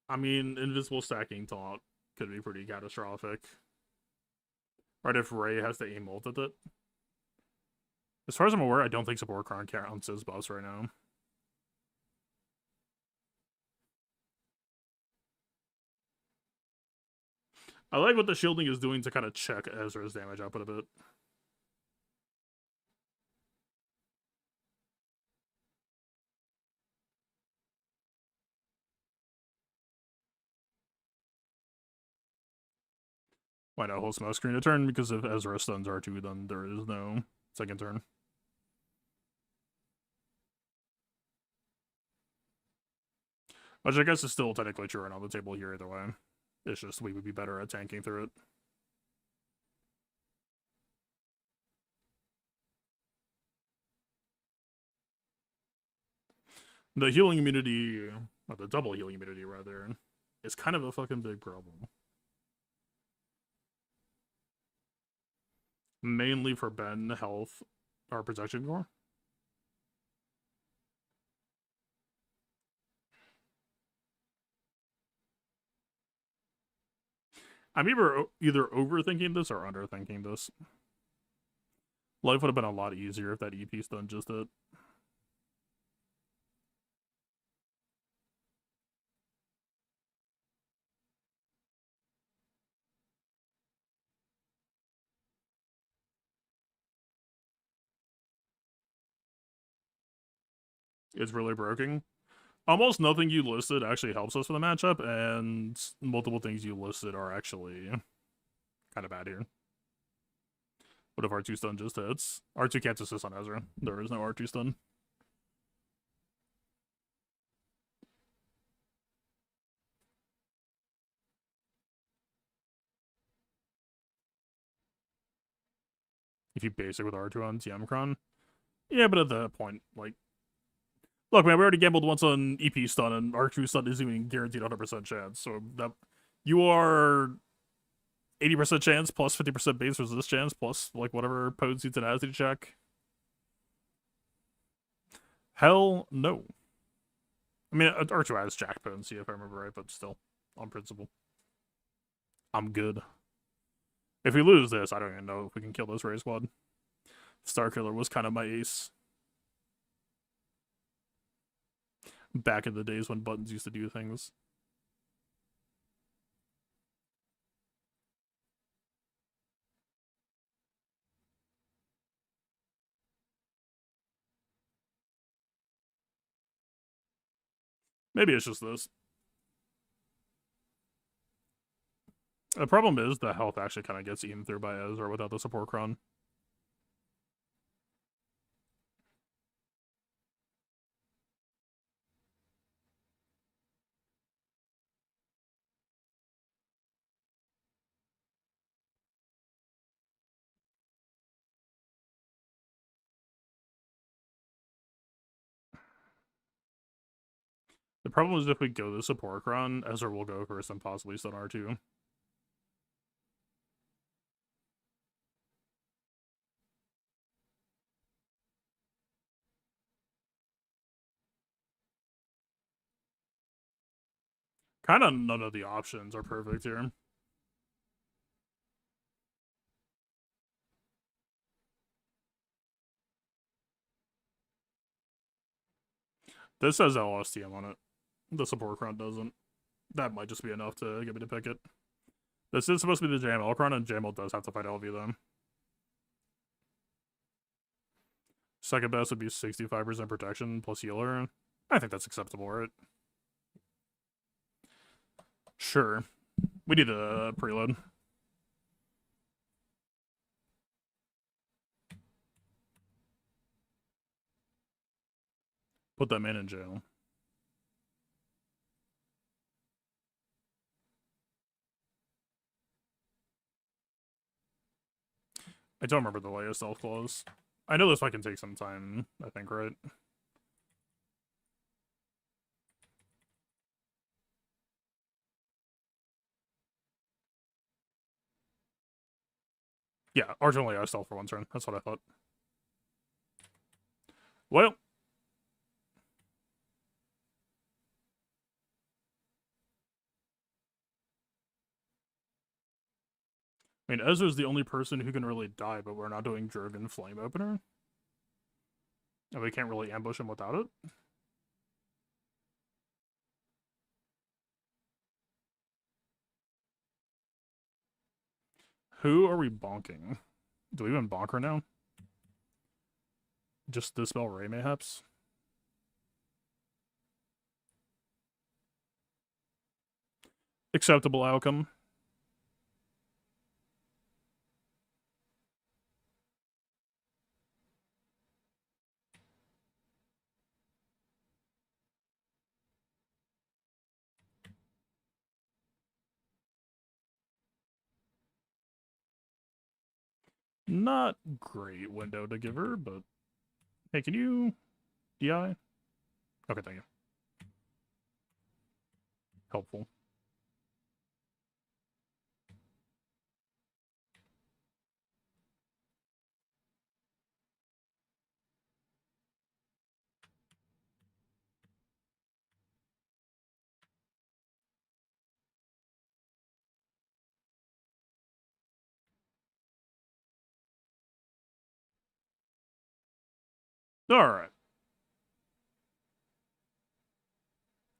I mean, invisible stacking taunt could be pretty catastrophic. Right if Ray has to aim ult at it. As far as I'm aware, I don't think support Cron counts as buffs right now. I like what the shielding is doing to kind of check Ezra's damage output a bit. Why not hold smoke screen a turn? Because if Ezra stuns R2, then there is no second turn. Which I guess is still technically true and on the table here either way. It's just we would be better at tanking through it. The healing immunity, or the double healing immunity rather, is kind of a fucking big problem. Mainly for Ben, health, or protection core. I'm either overthinking this or underthinking this. Life would have been a lot easier if that EP stun just hit. It's really broken. Almost nothing you listed actually helps us for the matchup, and multiple things you listed are actually kind of bad here. What if R2 stun just hits? R2 can't assist on Ezra. There is no R2 stun. If you basic with R2 on TM Cron. Yeah, but at that point, like, look, man, we already gambled once on EP stun, and R2 stun isn't even guaranteed 100% chance. So that you are 80% chance plus 50% base resist chance plus like whatever potency tenacity check. Hell no. I mean, R2 has jack potency if I remember right, but still, on principle, I'm good. If we lose this, I don't even know if we can kill this Ray squad. Starkiller was kind of my ace. Back in the days when buttons used to do things. Maybe it's just this. The problem is the health actually kind of gets eaten through by Ezra without the support Cron. The problem is if we go the support Cron, Ezra will go first and possibly stun R2. Kind of none of the options are perfect here. This has LSTM on it. The support Cron doesn't. That might just be enough to get me to pick it. This is supposed to be the JML Cron, and JML does have to fight LV though. Second best would be 65% protection plus healer. I think that's acceptable, right? Sure. We need a preload. Put that man in jail. I don't remember the latest stealth clause. I know this fight can take some time, I think, right? Yeah, Arch only has stealth for one turn. That's what I thought. Well. I mean, Ezra's the only person who can really die, but we're not doing Drogon Flame Opener. And we can't really ambush him without it. Who are we bonking? Do we even bonk her now? Just Dispel Ray, mayhaps? Acceptable outcome. Not great window to give her, but hey, can you DI? Okay, thank you. Helpful. Alright.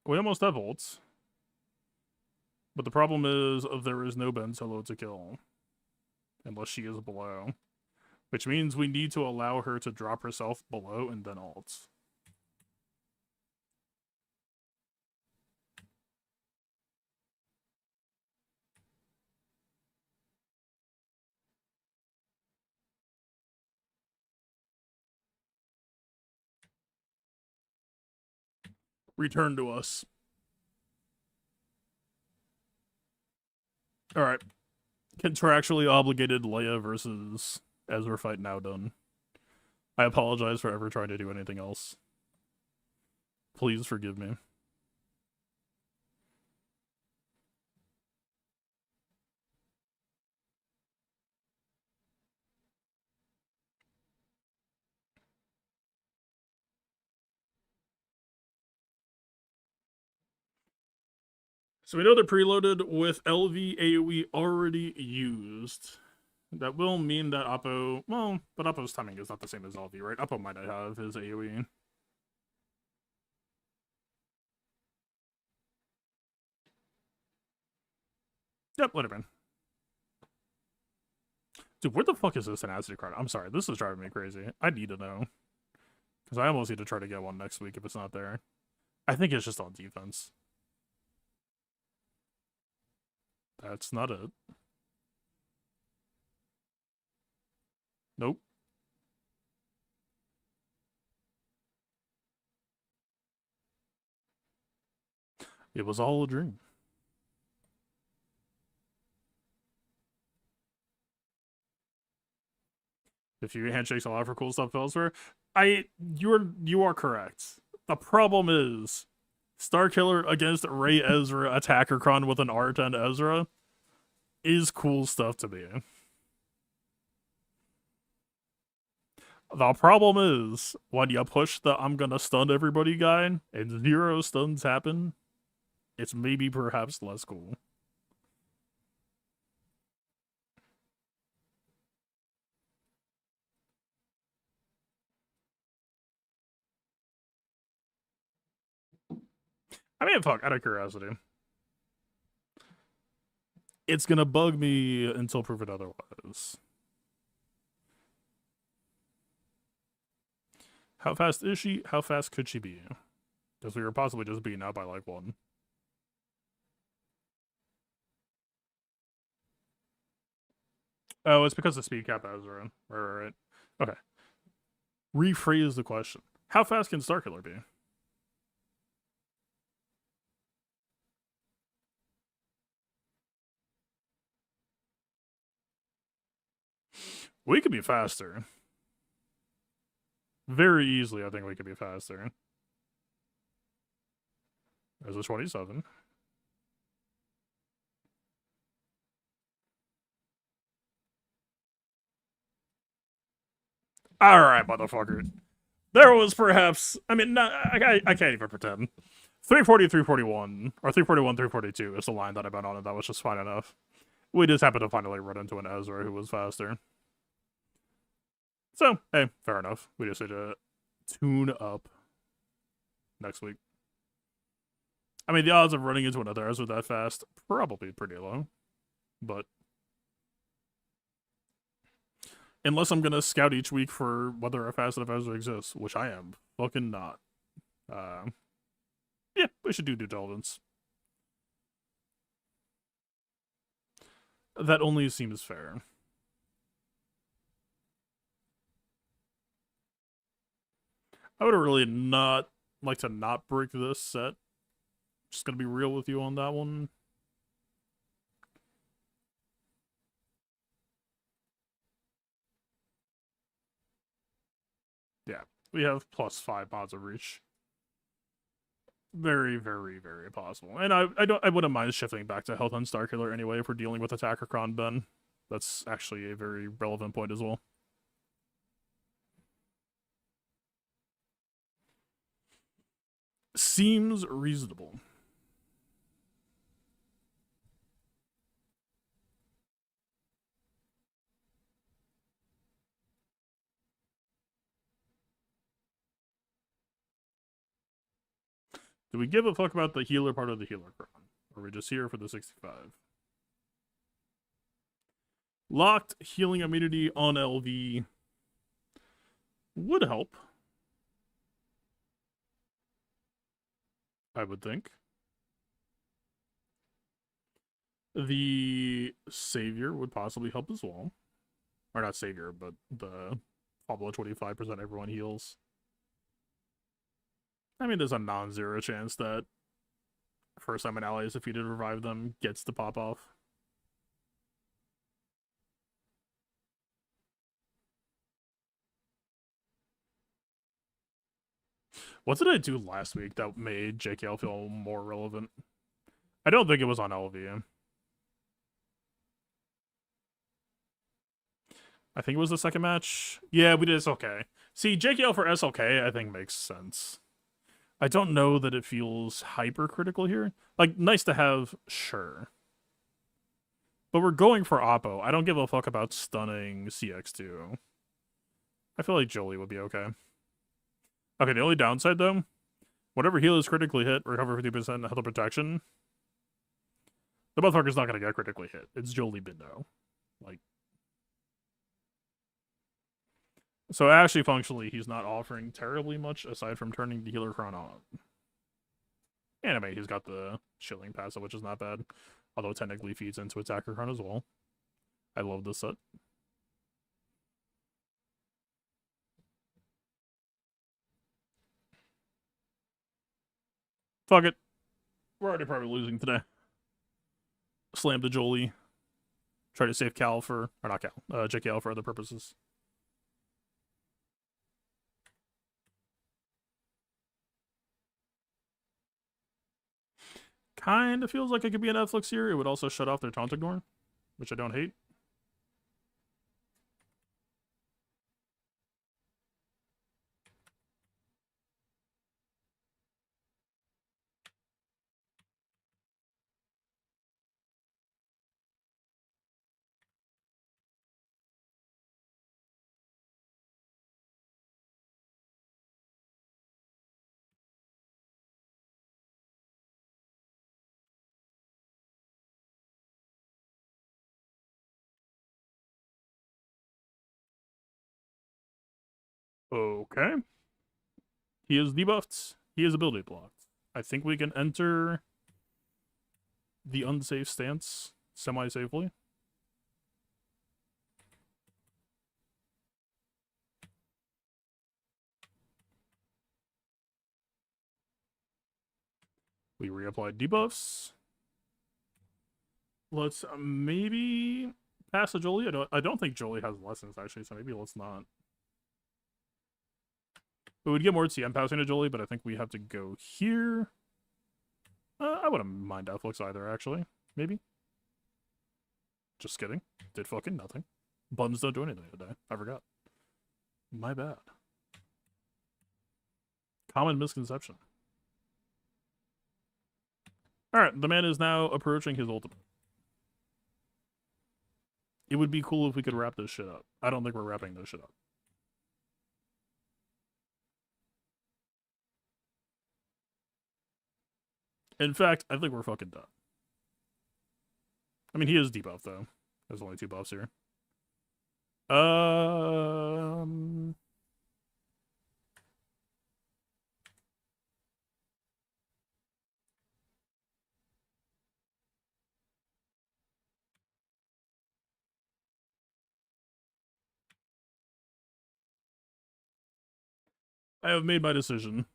We almost have ults. But the problem is, there is no Ben Solo to kill. Unless she is below. Which means we need to allow her to drop herself below and then ults. Return to us. Alright. Contractually obligated Leia versus Ezra fight now done. I apologize for ever trying to do anything else. Please forgive me. So we know they're preloaded with LV AoE already used. That will mean that Oppo... Well, but Oppo's timing is not the same as LV, right? Oppo might not have his AoE. Yep, let him in. Dude, where the fuck is this tenacity card? I'm sorry, this is driving me crazy. I need to know. Because I almost need to try to get one next week if it's not there. I think it's just on defense. That's not it. Nope. It was all a dream. If you handshakes allow for cool stuff elsewhere, you are correct. The problem is Starkiller against Ray Ezra Attacker Cron with an R10 Ezra is cool stuff to me. The problem is, when you push the I'm gonna stun everybody guy and 0 stuns happen, it's maybe perhaps less cool. I mean, fuck, out of curiosity. It's gonna bug me until proven otherwise. How fast is she? How fast could she be? Because we were possibly just beaten out by like 1. Oh, it's because the speed cap has her in. Right. Okay. Rephrase the question. How fast can Starkiller be? We could be faster. Very easily, I think we could be faster. There's a 27. Alright, motherfucker. There was perhaps... I mean, I can't even pretend. 340, 341. Or 341, 342 is the line that I've been on, and that was just fine enough. We just happened to finally run into an Ezra who was faster. So, hey, fair enough. We just need to tune up next week. I mean, the odds of running into another Ezra that fast, probably pretty low. But unless I'm gonna scout each week for whether a fast enough Ezra exists, which I am fucking not. Yeah, we should do due diligence. That only seems fair. I would really not like to not break this set. Just gonna be real with you on that one. Yeah, we have +5 mods of reach. Very, very, very possible. And I wouldn't mind shifting back to health on Starkiller anyway if we're dealing with Attacker Cron Ben. That's actually a very relevant point as well. Seems reasonable. Do we give a fuck about the healer part of the healer Cron? Or are we just here for the 65? Locked healing immunity on LV would help, I would think. The Savior would possibly help as well. Or not Savior, but the Pablo 25% everyone heals. I mean, there's a non-zero chance that first time an ally is defeated, revive them, gets to pop off. What did I do last week that made JKL feel more relevant? I don't think it was on LV. I think it was the second match. Yeah, we did SLK. See, JKL for SLK, I think makes sense. I don't know that it feels hypercritical here. Like, nice to have, sure. But we're going for Oppo. I don't give a fuck about stunning CX2. I feel like Jolie would be okay. Okay, the only downside, though, whatever heal is critically hit, recover 50% health protection, the motherfucker's not going to get critically hit. It's Jolie Bindo. Like, so actually, functionally, he's not offering terribly much aside from turning the healer Cron on. Anime, he's got the shilling passive, which is not bad. Although it technically feeds into Attacker Cron as well. I love this set. Fuck it. We're already probably losing today. Slam the Jolie. Try to save Cal for, or not Cal, JKL for other purposes. kind of feels like it could be a Netflix here. It would also shut off their taunt ignore, which I don't hate. Okay. He is debuffed. He is ability blocked. I think we can enter the unsafe stance semi-safely. We reapplied debuffs. Let's maybe pass to Jolie. I don't think Jolie has lessons actually, so maybe let's not. We would get more TM passing to Jolie, but I think we have to go here. I wouldn't mind Netflix either, actually. Maybe. Just kidding. Did fucking nothing. Buttons don't do anything today. I forgot. My bad. Common misconception. Alright, the man is now approaching his ultimate. It would be cool if we could wrap this shit up. I don't think we're wrapping this shit up. In fact, I think we're fucking done. I mean, he is debuffed, though. There's only 2 buffs here. I have made my decision.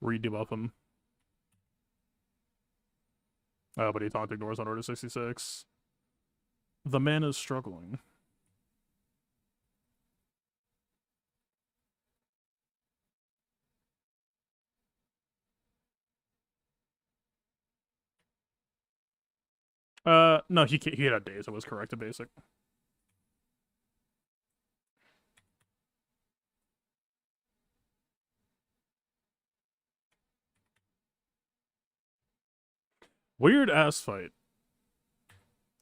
Re-debuff him. But he taunt ignores on order 66. The man is struggling. No, he had days. It was correct to basic. Weird ass fight.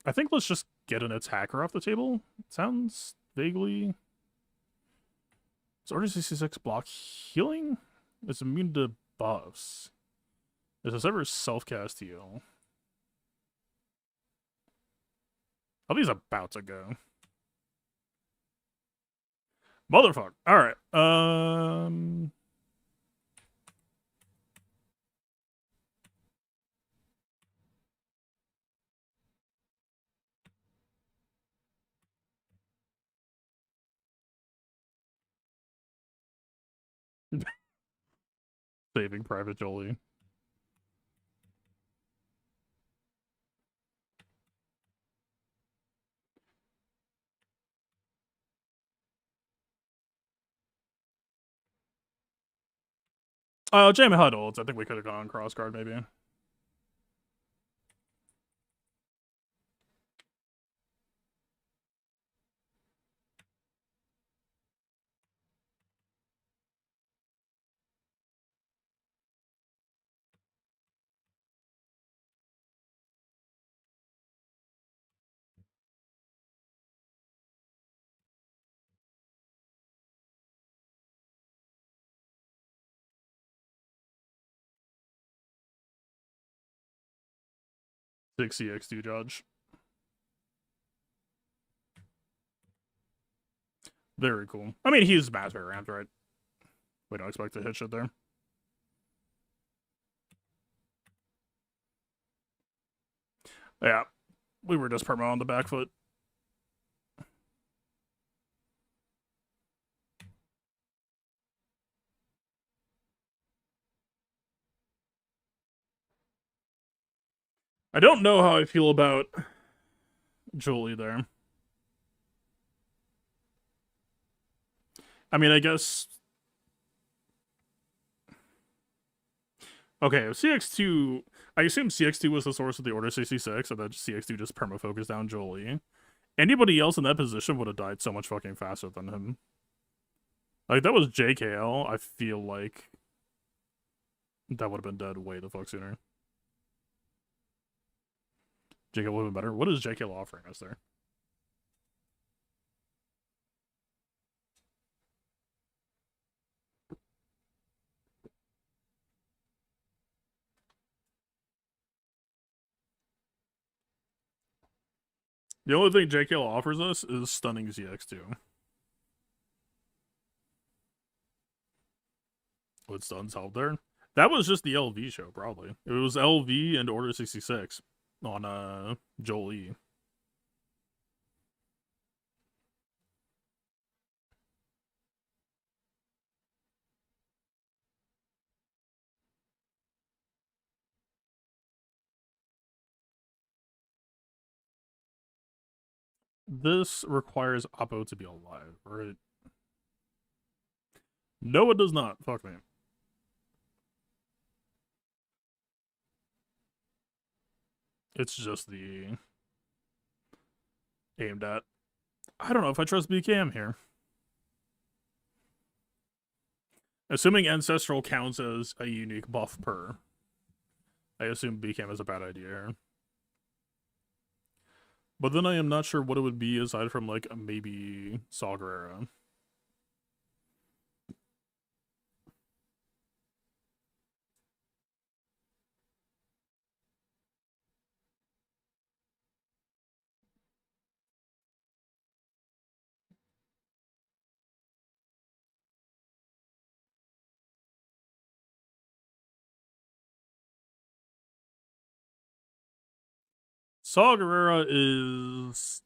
I think let's just get an attacker off the table. Sounds vaguely. Is order 66 block healing? It's immune to buffs. Is this ever self-cast heal? Oh, he's about to go. Motherfucker. Alright. Saving Private Jolie. Jamie had ults. I think we could have gone cross guard maybe. Six CX2 judge. Very cool. I mean, he's master ramp, right? We don't expect to hit shit there. Yeah, we were just perma on the back foot. I don't know how I feel about Jolie there. I mean, I guess Okay, CX2. I assume CX2 was the source of the Order 66, and that CX2 just perma-focused down Jolie. Anybody else in that position would have died so much fucking faster than him. Like, that was JKL, I feel like that would have been dead way the fuck sooner. JKL would have been better. What is JKL offering us there? The only thing JKL offers us is stunning ZX2. What stuns help there? That was just the LV show, probably. It was LV and Order 66 on Jolie. This requires Oppo to be alive, right? No, it does not. Fuck me. It's just the aimed at. I don't know if I trust BKM here. Assuming Ancestral counts as a unique buff per, I assume BKM is a bad idea here. But then I am not sure what it would be aside from, like, maybe Saw Gerrera. Saw Gerrera is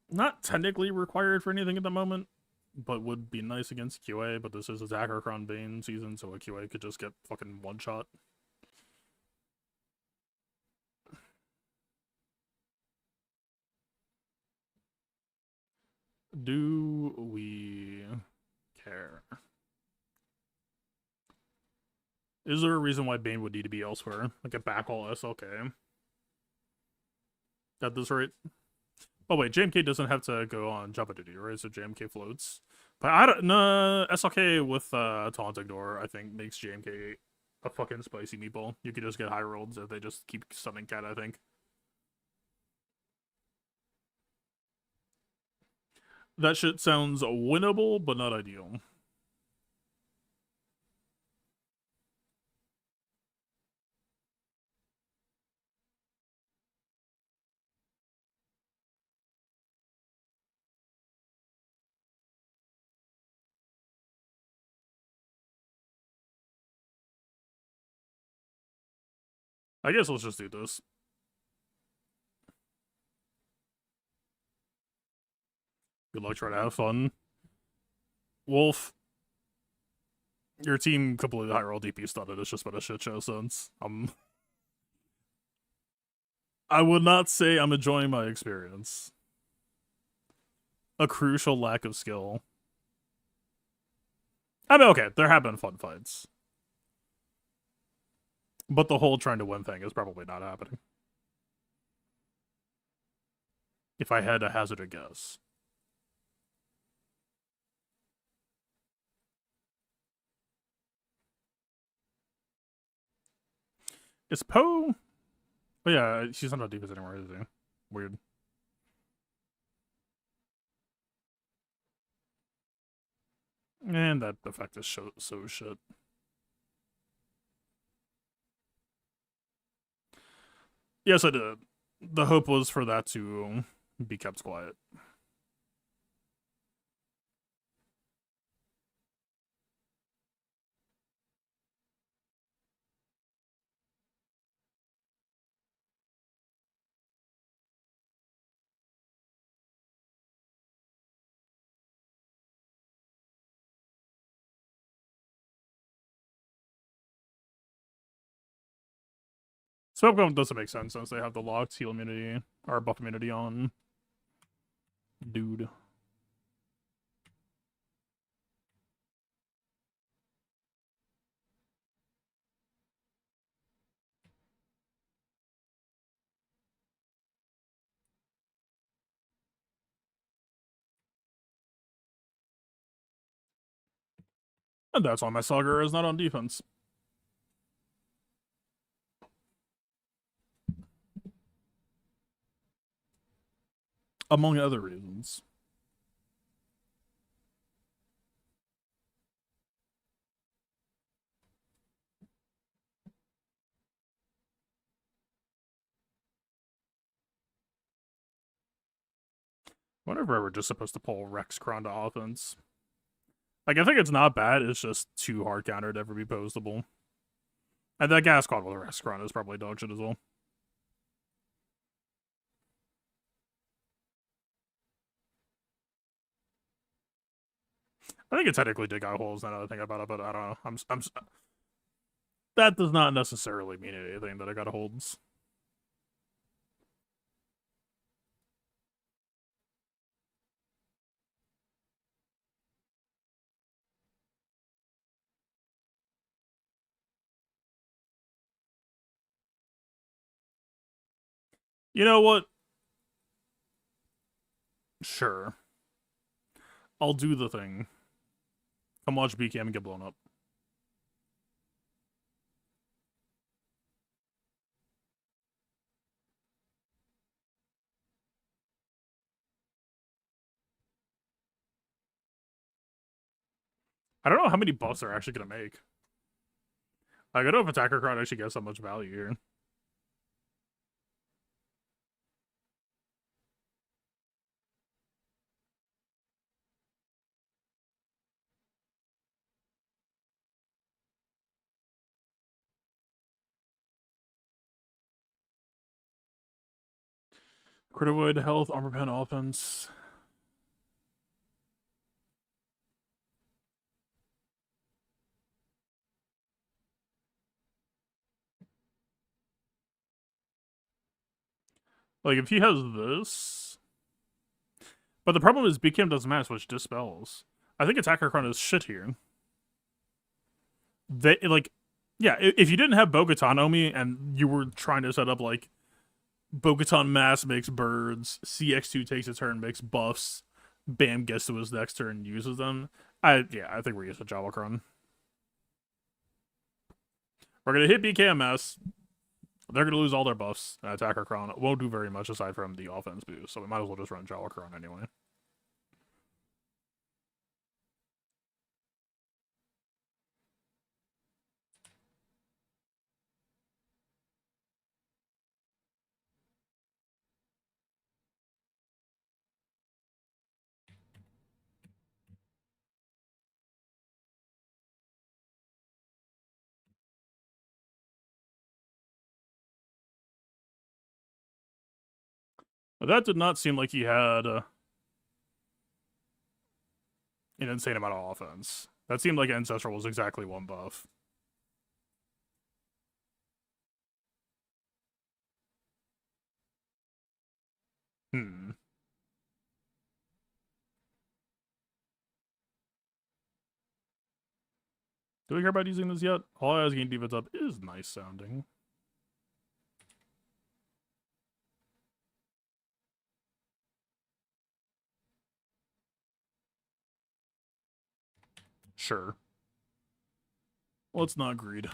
not technically required for anything at the moment, but would be nice against QA, but this is a Cron Bane season, so a QA could just get fucking one-shot. Do we care? Is there a reason why Bane would need to be elsewhere? Like a backall SLK? At this rate? Oh wait, JMK doesn't have to go on Java duty, right? So JMK floats. But I don't know. SLK with Taunt Ignore, I think, makes JMK a fucking spicy meatball. You could just get high rolls if they just keep stunning Cat, I think. That shit sounds winnable, but not ideal. I guess let's just do this. Good luck trying to have fun. Wolf, your team completely high roll DP stunned. It's just been a shit show since. I would not say I'm enjoying my experience. A crucial lack of skill. I mean, okay, there have been fun fights. But the whole trying to win thing is probably not happening. If I had to hazard a guess. Is Poe? Oh yeah, she's not on defense anymore, is he? Weird. And that effect is so shit. Yes, I did. The hope was for that to be kept quiet. Spellcom doesn't make sense since they have the locked heal immunity or buff immunity on dude. And that's why my Saga is not on defense. Among other reasons. Whenever we're just supposed to pull Rex Cron to offense. Like, I think it's not bad, it's just too hard counter to ever be postable. And that gas squad with Rex Cron is probably dog shit as well. I think it technically did got holes now that I think about it, but I don't know. I'm that does not necessarily mean anything that I got holds. You know what? Sure. I'll do the thing. Come watch BKM get blown up. I don't know how many buffs they're actually going to make. Like, I don't know if Attacker Cron actually gets that much value here. Critterwood, health, armor pen, offense. Like, if he has this... But the problem is BKM doesn't match, which dispels. I think Attacker Cron is shit here. They, like... Yeah, if you didn't have Bo-Katan Omi and you were trying to set up, like, Bo-Katan Mass makes birds, CX2 takes a turn, makes buffs, Bam gets to his next turn and uses them. I think we're using Java Cron. We're gonna hit BKMS. They're gonna lose all their buffs. Attacker Cron won't do very much aside from the offense boost, so we might as well just run Java Cron anyway. But that did not seem like he had an insane amount of offense. That seemed like Ancestral was exactly one buff. Hmm. Do we care about using this yet? All I was getting defense up is nice sounding. Sure. Let's not greed.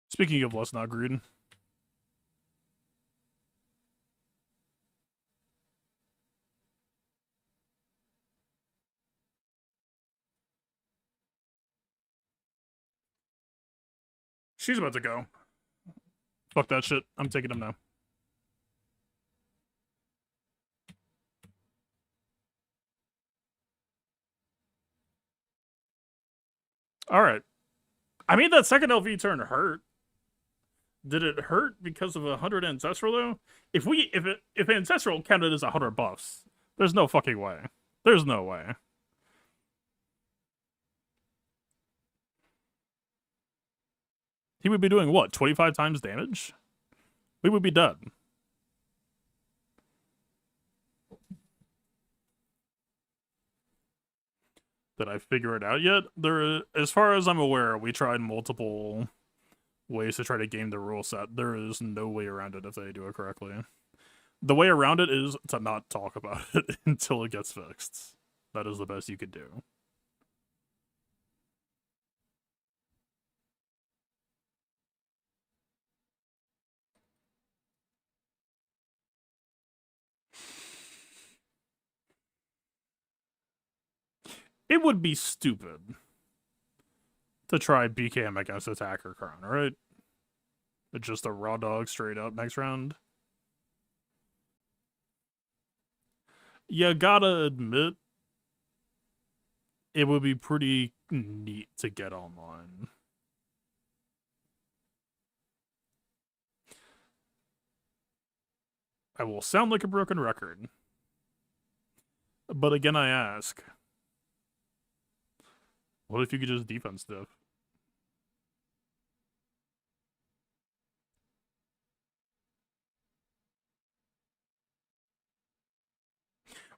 Speaking of let's not greed. She's about to go. Fuck that shit. I'm taking him now. Alright. I mean, that second LV turn hurt. Did it hurt because of 100 Ancestral, though? If Ancestral counted as 100 buffs, there's no fucking way. There's no way. He would be doing what? 25 times damage? We would be dead. that I figure it out yet. As far as I'm aware, we tried multiple ways to try to game the rule set. There is no way around it if they do it correctly. The way around it is to not talk about it until it gets fixed. That is the best you could do. It would be stupid to try BKM against Attacker Cron, right? It's just a raw dog straight up next round. You gotta admit, it would be pretty neat to get online. I will sound like a broken record. But again, I ask, what if you could just defense diff?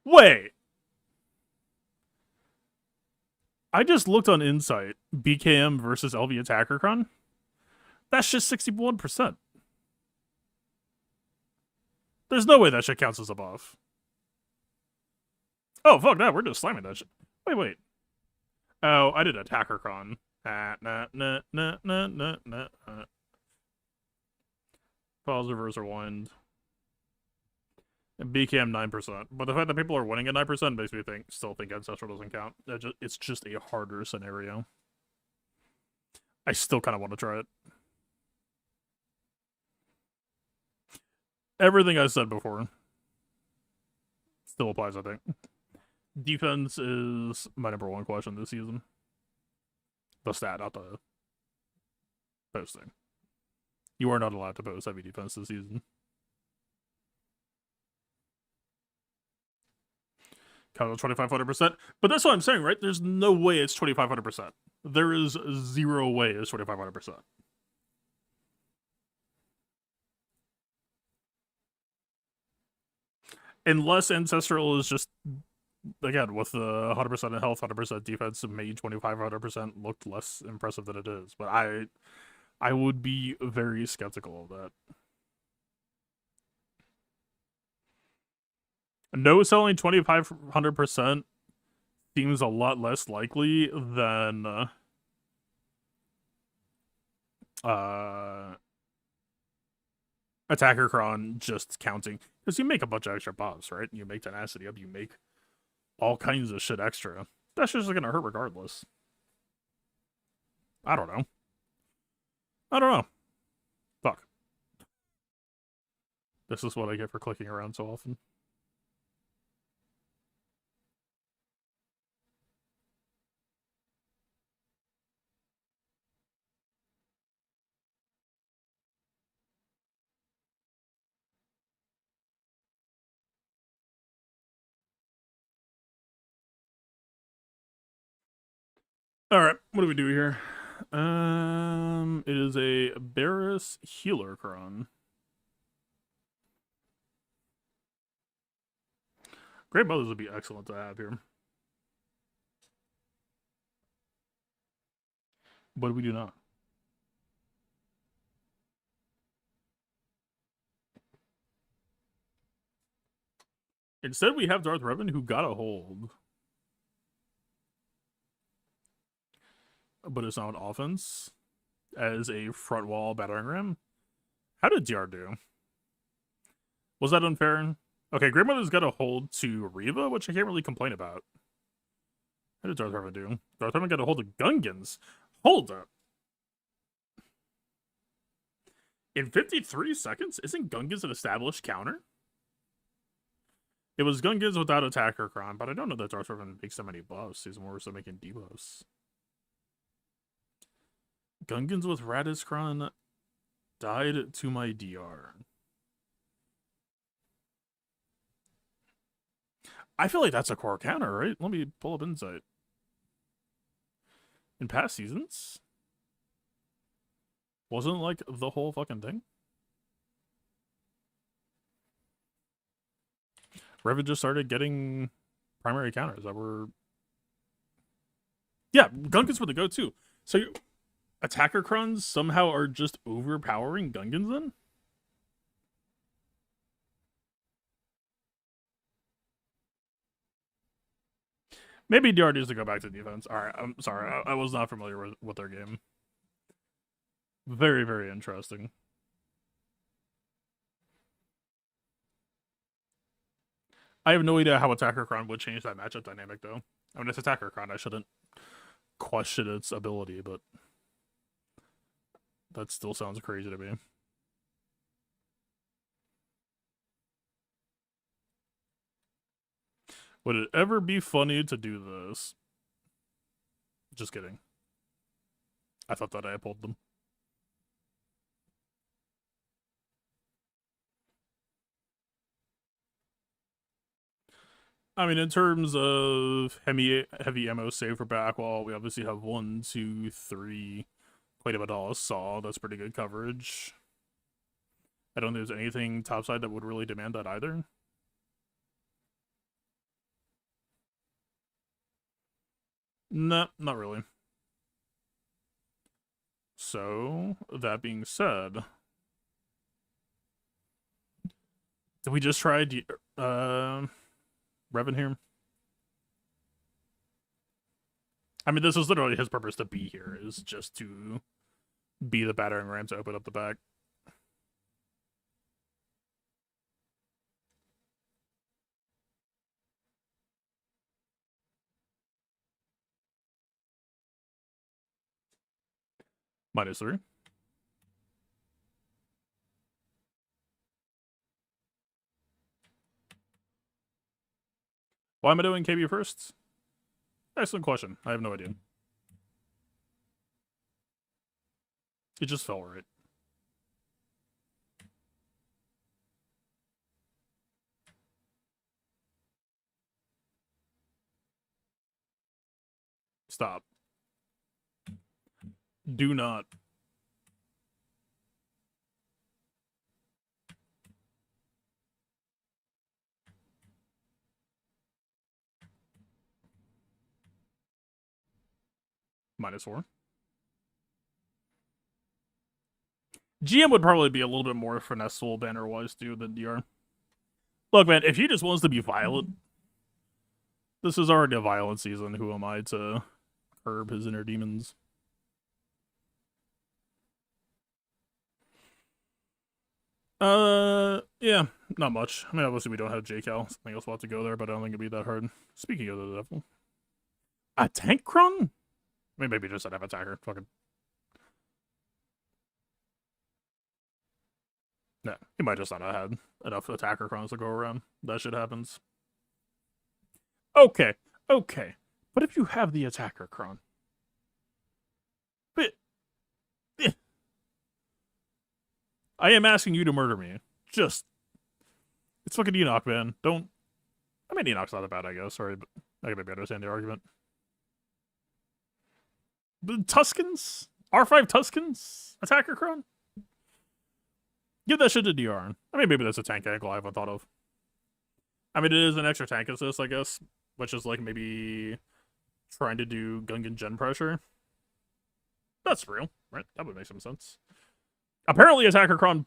Wait! I just looked on Insight. BKM versus LV Attacker Cron? That's just 61%. There's no way that shit counts as a buff. Oh, fuck that. We're just slamming that shit. Wait. Oh, I did Attacker Cron. Pause, reverse, rewind. And BKM 9%. But the fact that people are winning at 9% makes me still think Ancestral doesn't count. It's just a harder scenario. I still kind of want to try it. Everything I said before still applies, I think. Defense is my #1 question this season. The stat, not the posting. You are not allowed to post heavy defense this season. Count on 2,500%. But that's what I'm saying, right? There's no way it's 2,500%. There is zero way it's 2,500%. Unless Ancestral is just, again, with the 100% in health, 100% defense, made 2,500% looked less impressive than it is. But I would be very skeptical of that. No selling 2,500% seems a lot less likely than Attacker Cron just counting. Because you make a bunch of extra buffs, right? You make Tenacity up, you make all kinds of shit extra. That's just gonna hurt regardless. I don't know. Fuck. This is what I get for clicking around so often. Alright, what do we do here? It is a Barris Healer Cron. Great Mothers would be excellent to have here. But we do not. Instead, we have Darth Revan, who got a hold. But it's not on offense as a front wall battering ram. How did DR do? Was that unfair? Okay, Grandmother's got a hold to Reva, which I can't really complain about. How did Darth Revan do? Darth Revan got a hold of Gungans. Hold up. In 53 seconds? Isn't Gungans an established counter? It was Gungans without Attacker Cron, but I don't know that Darth Revan makes so many buffs. He's more so making debuffs. Gungans with Radis Cron died to my DR. I feel like that's a core counter, right? Let me pull up Insight. In past seasons? Wasn't like the whole fucking thing? Revan just started getting primary counters that were Yeah, Gungans were the go-to. So attacker Crons somehow are just overpowering Gungans then? Maybe DR needs to go back to defense. Alright, I'm sorry. I was not familiar with their game. Very, very interesting. I have no idea how Attacker Cron would change that matchup dynamic, though. I mean, it's Attacker Cron. I shouldn't question its ability, but that still sounds crazy to me. Would it ever be funny to do this? Just kidding. I thought that I pulled them. I mean, in terms of heavy ammo save for backwall, we obviously have 1, 2, 3. Plate of a dollar saw. That's pretty good coverage. I don't think there's anything topside that would really demand that either. No, not really. So, that being said, did we just try Revan here? I mean, this is literally his purpose to be here, is just to be the battering ram to open up the back. -3. Why am I doing KB first? Excellent question. I have no idea. It just felt right. Stop. Do not. -4. GM would probably be a little bit more finesseful banner-wise, too, than DR. Look, man, if he just wants to be violent, this is already a violent season. Who am I to curb his inner demons? Yeah, not much. I mean, obviously we don't have JCal. Something else will have to go there, but I don't think it'd be that hard. Speaking of the devil. A tank Cron? I mean, maybe just an attacker. Fucking. Nah, he might just not have had enough attacker Crons to go around. That shit happens. Okay, okay. But if you have the attacker Cron, but I am asking you to murder me. Just, it's fucking Enoch, man. Don't. I mean, Enoch's not that bad, I guess. Sorry, but I can maybe understand the argument. The Tuskens? R5 Tuskens? Attacker Cron? Give that shit to DR. I mean, maybe that's a tank angle I haven't thought of. I mean, it is an extra tank assist, I guess, which is like maybe trying to do Gungan gen pressure. That's real, right? That would make some sense. Apparently, Attacker Cron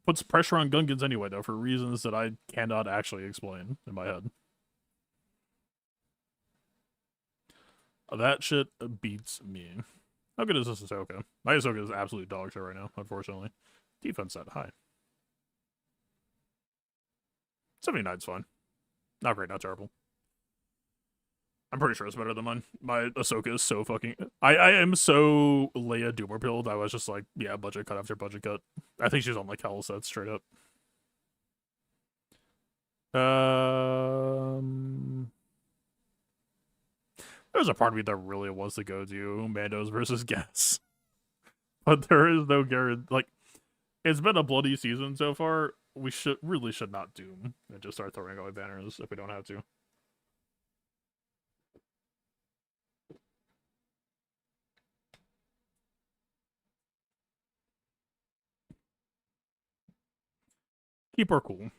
puts pressure on Gungans anyway, though, for reasons that I cannot actually explain in my head. That shit beats me. How good is this Ahsoka? My Ahsoka is absolute dog shit right now, unfortunately. Defense set high. 79's fine. Not great, not terrible. I'm pretty sure it's better than mine. My Ahsoka is so fucking... I am so Leia Doomer pilled. I was just like, yeah, budget cut after budget cut. I think she's on like hell sets straight up. There's a part of me that really wants to go do Mandos versus Gas. But there is no guarantee. Like, it's been a bloody season so far. We really should not doom and just start throwing away banners if we don't have to. Keep our cool.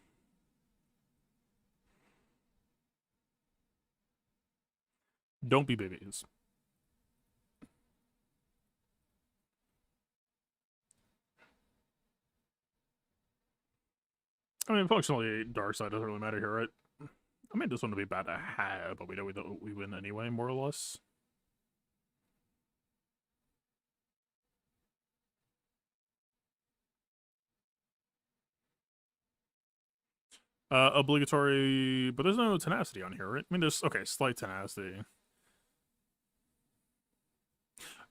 Don't be babies. I mean, functionally, dark side doesn't really matter here, right? I mean, this one would be bad to have, but we know we win anyway, more or less. Obligatory, but there's no tenacity on here, right? I mean, there's, okay, slight tenacity.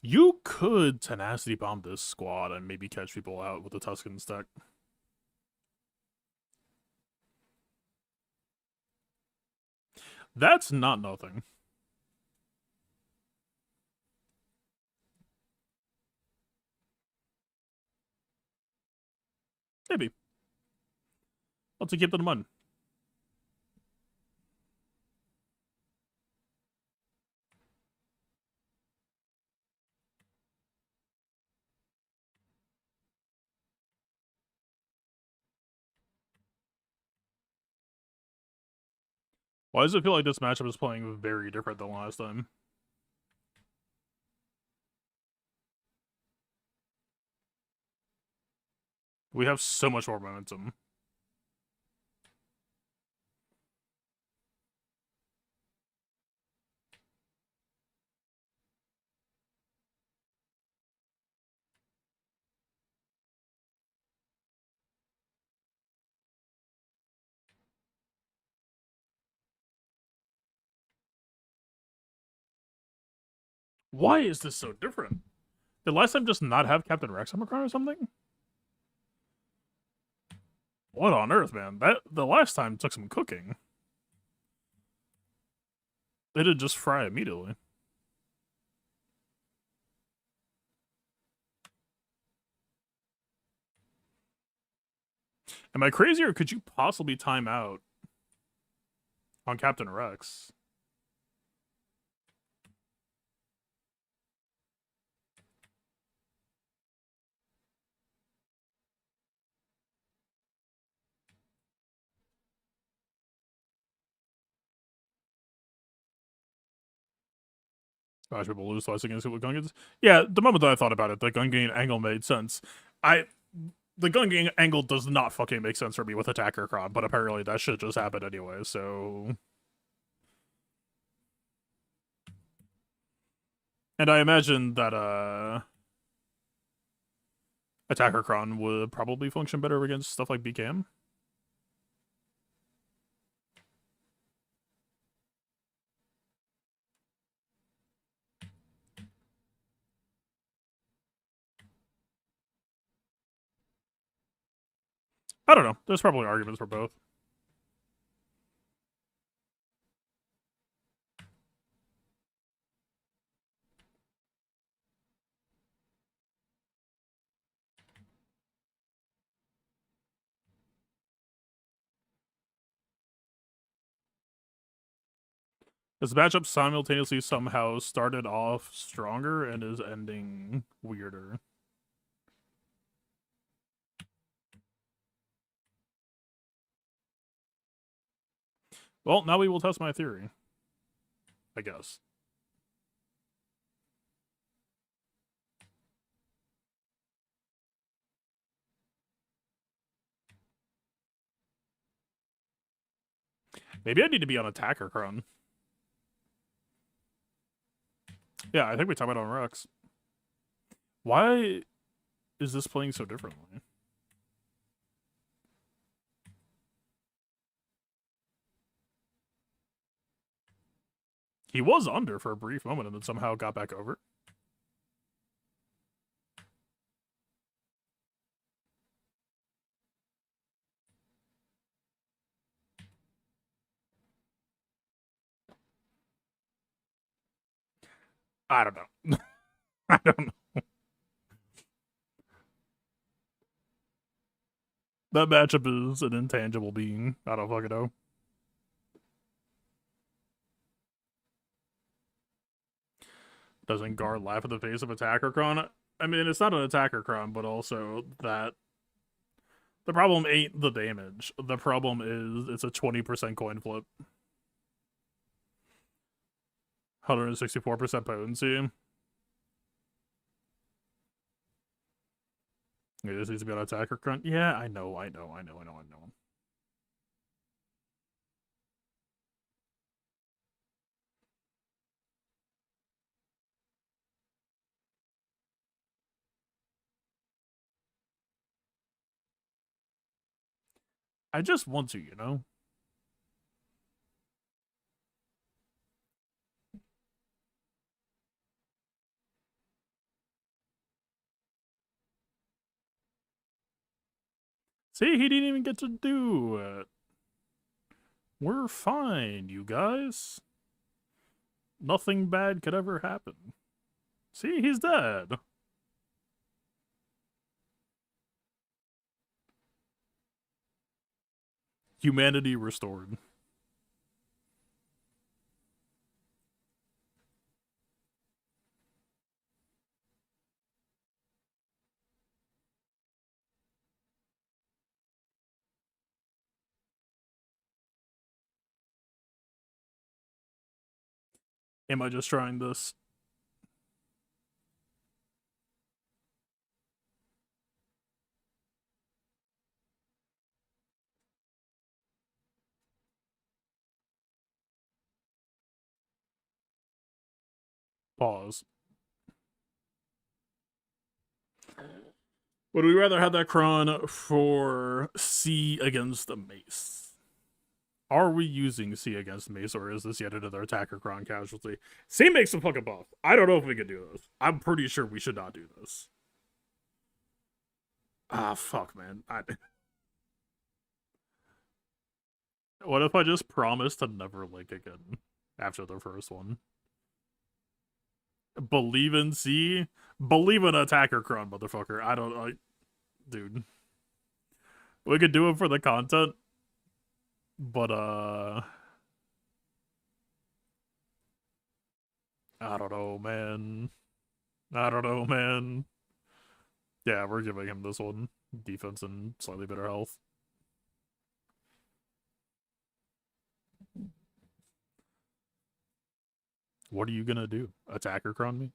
You could tenacity bomb this squad and maybe catch people out with the Tuscan deck. That's not nothing. Maybe. I'll take it to the mud. Why does it feel like this matchup is playing very different than last time? We have so much more momentum. Why is this so different? Did last time just not have Captain Rex on Cron or something? What on earth, man? That the last time took some cooking. They did just fry immediately. Am I crazy, or could you possibly time out on Captain Rex? Gosh, people lose twice against with Gungans. Yeah, the moment that I thought about it, the Gungan angle made sense. The Gungan angle does not fucking make sense for me with Attacker Cron, but apparently that shit just happened anyway, so... And I imagine that, Attacker Cron would probably function better against stuff like BKM. I don't know. There's probably arguments for both. This matchup simultaneously somehow started off stronger and is ending weirder. Well, now we will test my theory. I guess. Maybe I need to be on Attacker Cron. Yeah, I think we talked about it on Rex. Why is this playing so differently? He was under for a brief moment and then somehow got back over. I don't know. I don't know. That matchup is an intangible being. I don't fucking know. Doesn't guard laugh in the face of Attacker Cron? I mean, it's not an Attacker Cron, but also that the problem ain't the damage. The problem is it's a 20% coin flip. 164% potency. Yeah, this needs to be on Attacker Cron. Yeah, I know. I just want to, you know? See, he didn't even get to do it. We're fine, you guys. Nothing bad could ever happen. See, he's dead. Humanity restored. Am I just trying this? Pause. Would we rather have that Cron for C against the Mace? Are we using C against Mace, or is this yet another attacker Cron casualty? C makes some fucking buff. I don't know if we can do this. I'm pretty sure we should not do this. Ah, fuck, man. What if I just promise to never link again after the first one? Believe in C? Believe in attacker Cron, motherfucker. I don't like, dude. We could do it for the content, but I don't know, man. I don't know, man. Yeah, we're giving him this one. Defense and slightly better health. What are you gonna do? Attacker Cron me?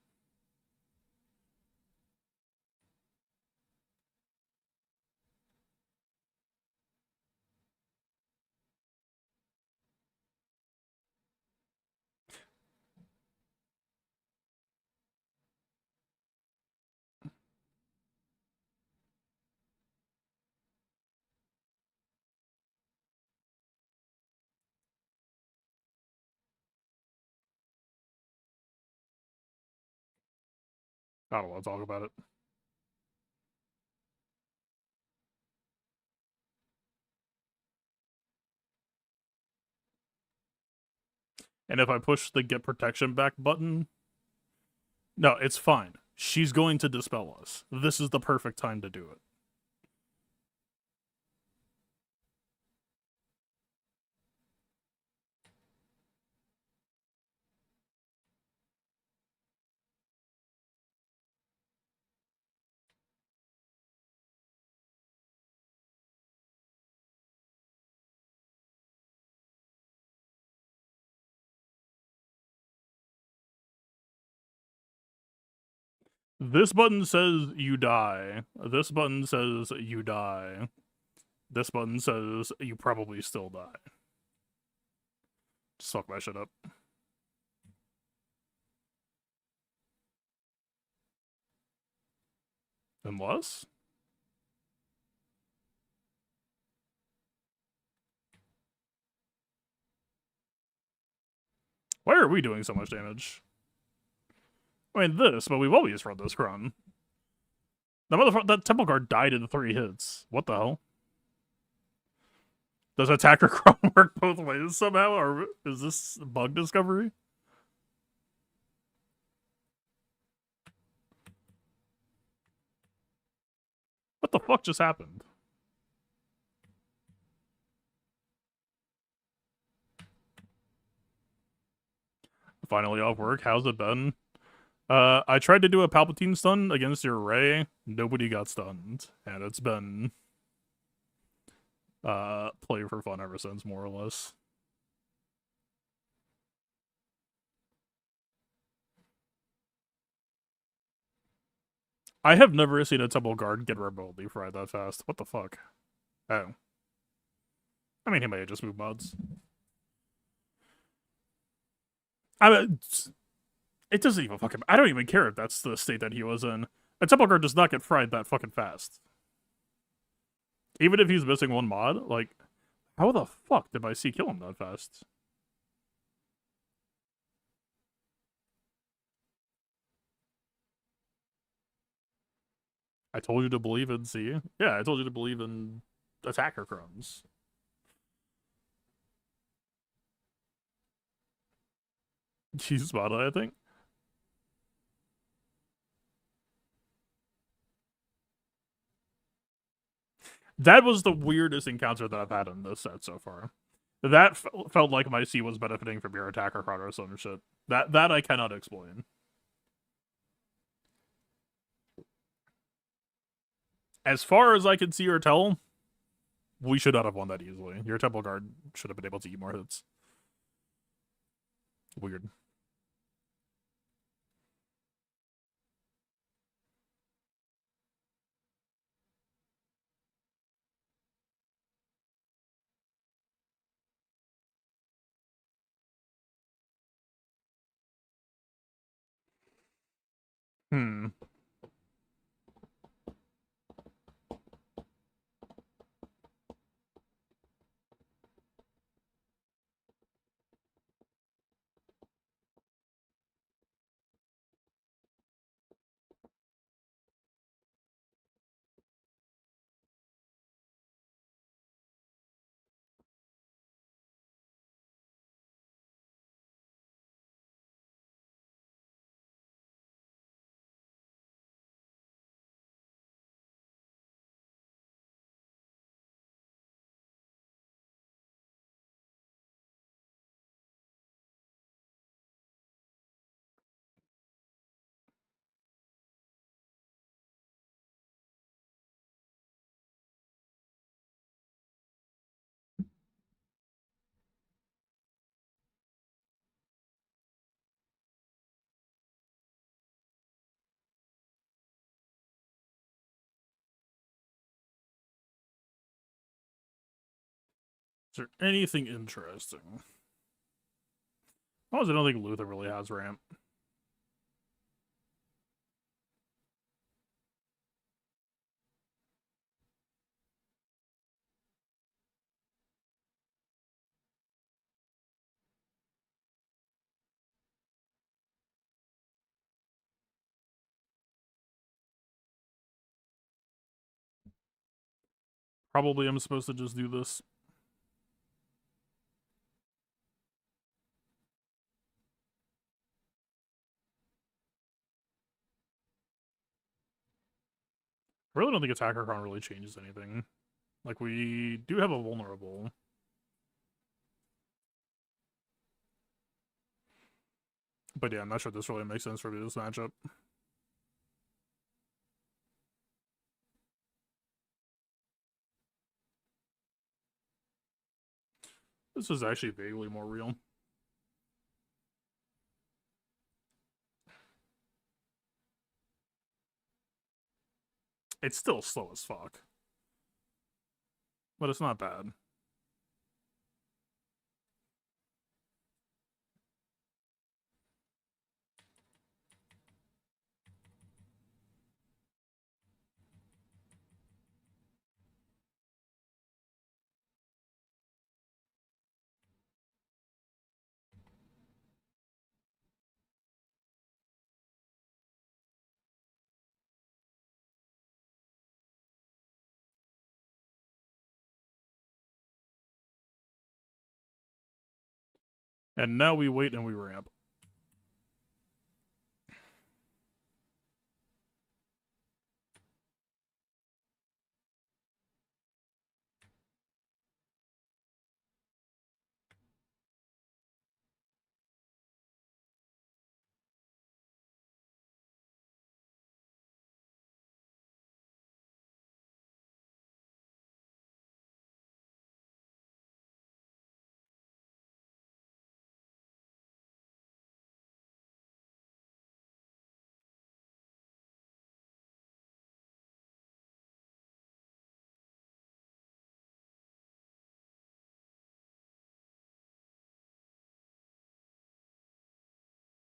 I don't want to talk about it. And if I push the get protection back button, no, it's fine. She's going to dispel us. This is the perfect time to do it. This button says you die. This button says you die. This button says you probably still die. Just fuck my shit up. Unless? Why are we doing so much damage? I mean, this, but we've always run this Cron. That Temple Guard died in 3 hits. What the hell? Does attacker Cron work both ways somehow, or is this bug discovery? What the fuck just happened? Finally off work. How's it been? I tried to do a Palpatine stun against your Rey. Nobody got stunned, and it's been play for fun ever since, more or less. I have never seen a Temple Guard get remotely fried that fast. What the fuck? Oh. I mean, he may have just moved mods. I mean, it doesn't even fucking... I don't even care if that's the state that he was in. A Temple Guard does not get fried that fucking fast. Even if he's missing one mod, like... How the fuck did my C kill him that fast? I told you to believe in C. Yeah, I told you to believe in attacker Crons. She's spot on, I think. That was the weirdest encounter that I've had in this set so far. That felt like my C was benefiting from your attacker card or some shit. That I cannot explain. As far as I can see or tell, we should not have won that easily. Your temple guard should have been able to eat more hits. Weird. Hmm. Is there anything interesting? Honestly, I don't think Luther really has ramp. Probably I'm supposed to just do this. I really don't think attacker con really changes anything. Like, we do have a vulnerable. But yeah, I'm not sure this really makes sense for this matchup. This is actually vaguely more real. It's still slow as fuck. But it's not bad. And now we wait and we ramp.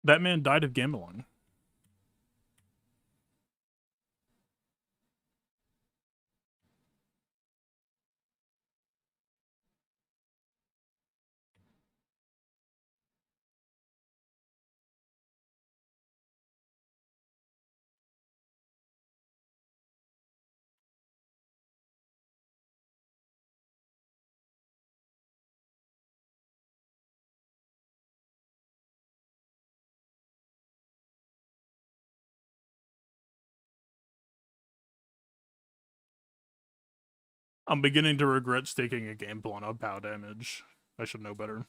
That man died of gambling. I'm beginning to regret staking a game plan on POW damage. I should know better.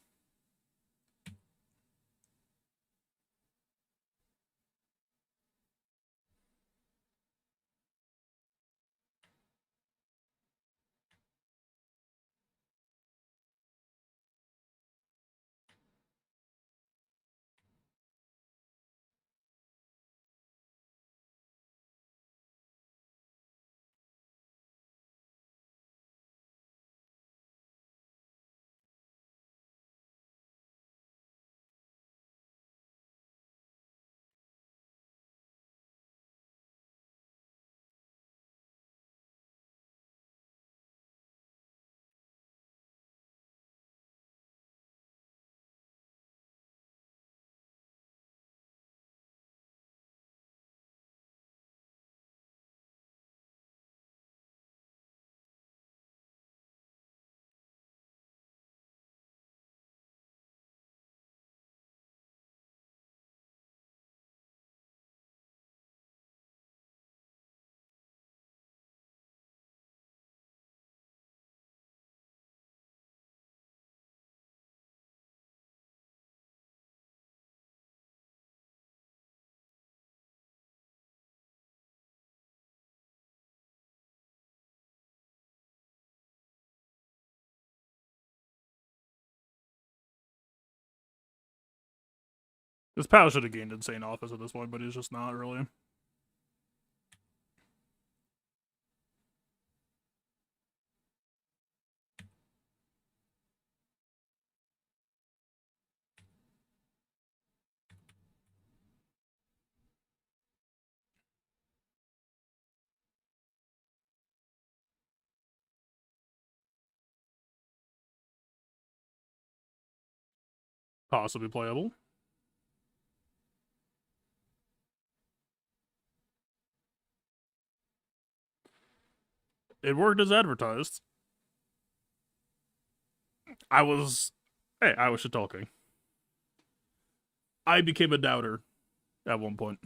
This POW should have gained insane office at this point, but it's just not really. Possibly playable. It worked as advertised. I was shit talking. I became a doubter at one point,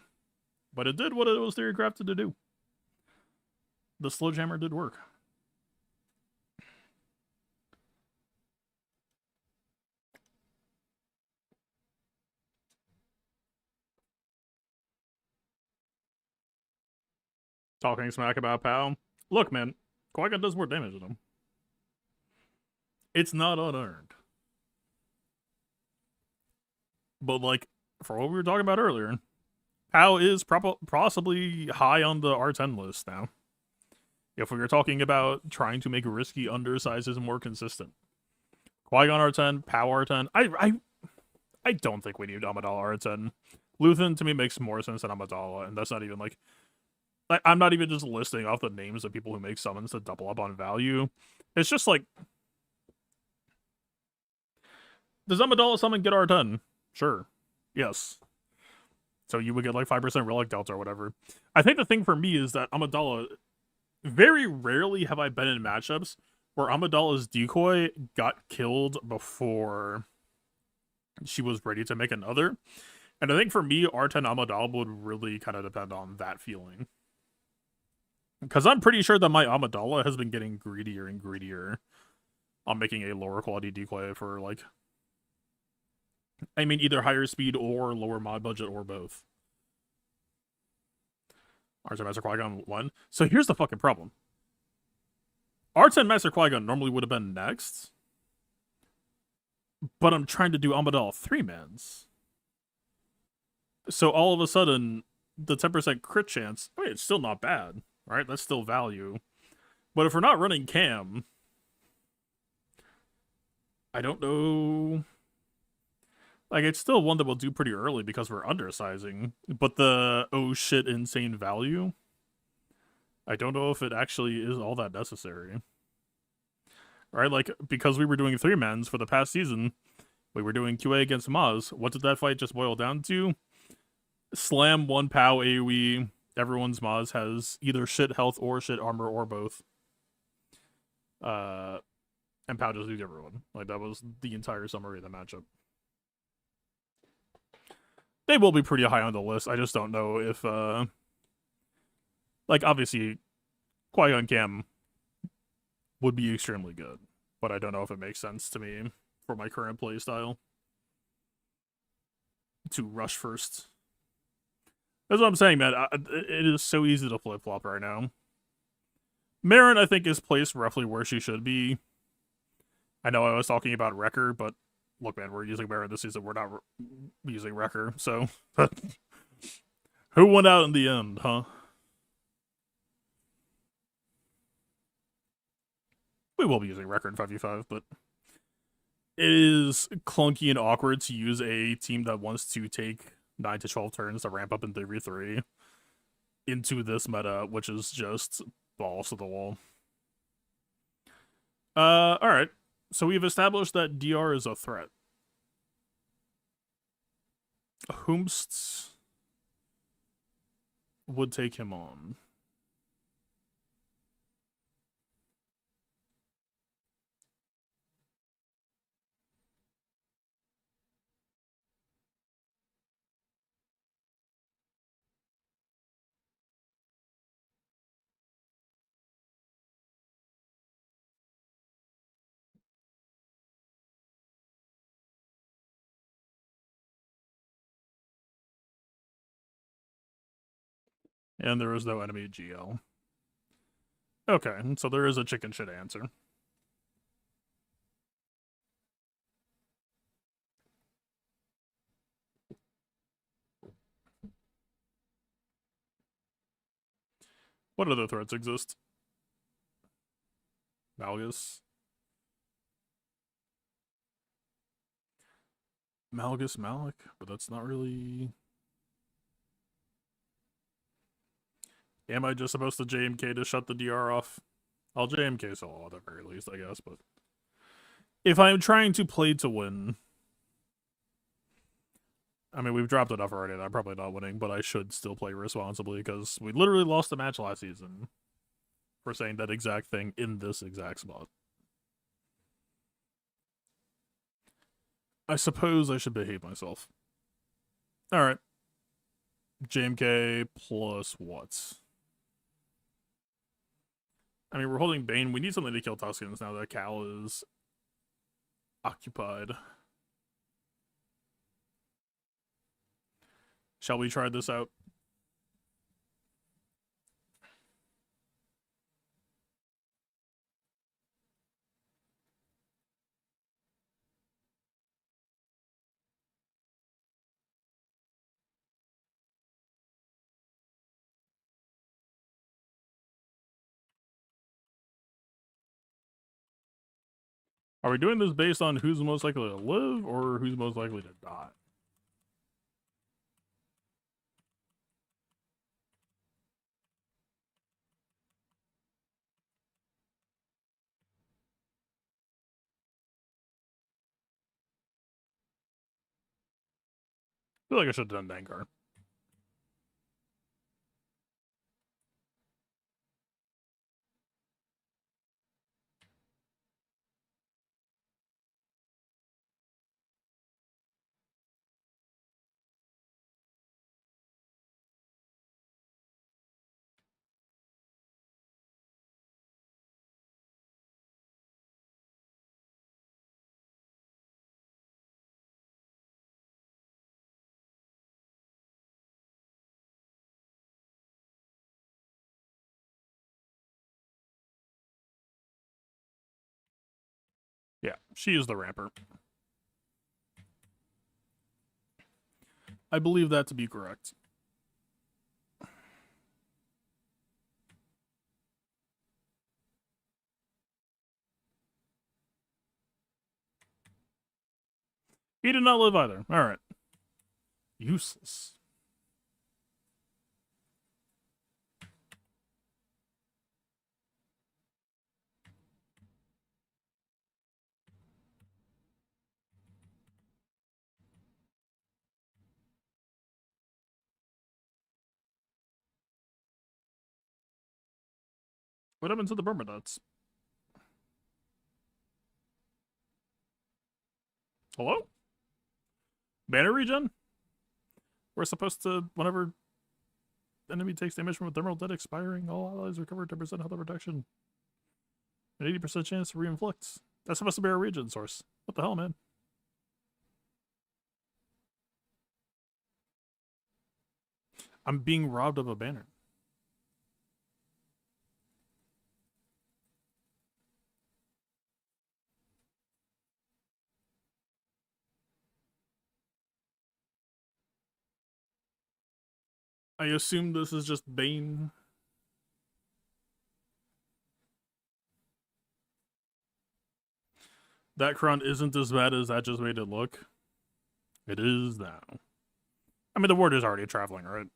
but it did what it was theory-crafted to do. The sledgehammer did work. Talking smack about POW. Look, man, Qui-Gon does more damage than him. It's not unearned. But, like, for what we were talking about earlier, POW is possibly high on the R10 list now. If we were talking about trying to make risky undersizes more consistent. Qui-Gon R10, POW R10. I don't think we need Amidala R10. Luthen, to me, makes more sense than Amidala, and that's not even, like, I'm not even just listing off the names of people who make summons to double up on value. It's just like, does Amidala summon get R10? Sure. Yes. So you would get like 5% relic delta or whatever. I think the thing for me is that Amidala, very rarely have I been in matchups where Amidala's decoy got killed before she was ready to make another. And I think for me, R10 Amidala would really kind of depend on that feeling. Because I'm pretty sure that my Amidala has been getting greedier and greedier on making a lower quality decoy for, like, I mean, either higher speed or lower mod budget or both. R10 Master Qui-Gon 1. So here's the fucking problem. R10 Master Qui-Gon normally would have been next. But I'm trying to do Amidala 3-mans. So all of a sudden, the 10% crit chance, I mean, it's still not bad. Right? That's still value. But if we're not running cam, I don't know. Like, it's still one that we'll do pretty early because we're undersizing. But the oh shit insane value, I don't know if it actually is all that necessary. Right? Like, because we were doing 3-mans for the past season, we were doing QA against Maz. What did that fight just boil down to? Slam 1 POW AoE. Everyone's Maz has either shit health or shit armor or both. And POW just lose everyone. Like, that was the entire summary of the matchup. They will be pretty high on the list. I just don't know if, like, obviously, Qui-Gon Cam would be extremely good, but I don't know if it makes sense to me for my current playstyle to rush first. That's what I'm saying, man. It is so easy to flip-flop right now. Marin, I think, is placed roughly where she should be. I know I was talking about Wrecker, but look, man, we're using Marin this season. We're not using Wrecker, so... Who won out in the end, huh? We will be using Wrecker in 5v5, but... It is clunky and awkward to use a team that wants to take 9 to 12 turns to ramp up in 3v3 into this meta, which is just balls to the wall. Alright. So we've established that DR is a threat. Whomst would take him on? And there is no enemy GL. Okay, so there is a chicken shit answer. What other threats exist? Malgus. Malgus Malik, but that's not really... Am I just supposed to JMK to shut the DR off? I'll JMK solo at the very least, I guess, but... If I'm trying to play to win... I mean, we've dropped enough already that I'm probably not winning, but I should still play responsibly, because we literally lost a match last season for saying that exact thing in this exact spot. I suppose I should behave myself. Alright. JMK plus what? I mean, we're holding Bane. We need something to kill Tuskens now that Cal is occupied. Shall we try this out? Are we doing this based on who's most likely to live or who's most likely to die? I feel like I should have done Dengar. Yeah, she is the ramper. I believe that to be correct. He did not live either. Alright. Useless. What happened to the Burma nuts? Hello? Banner regen? We're supposed to, whenever enemy takes damage from a thermal dead expiring, all allies recover 10% health protection. An 80% chance to re-inflict. That's supposed to be our regen source. What the hell, man? I'm being robbed of a banner. I assume this is just Bane. That Cron isn't as bad as that just made it look. It is now. I mean, the word is already traveling, right?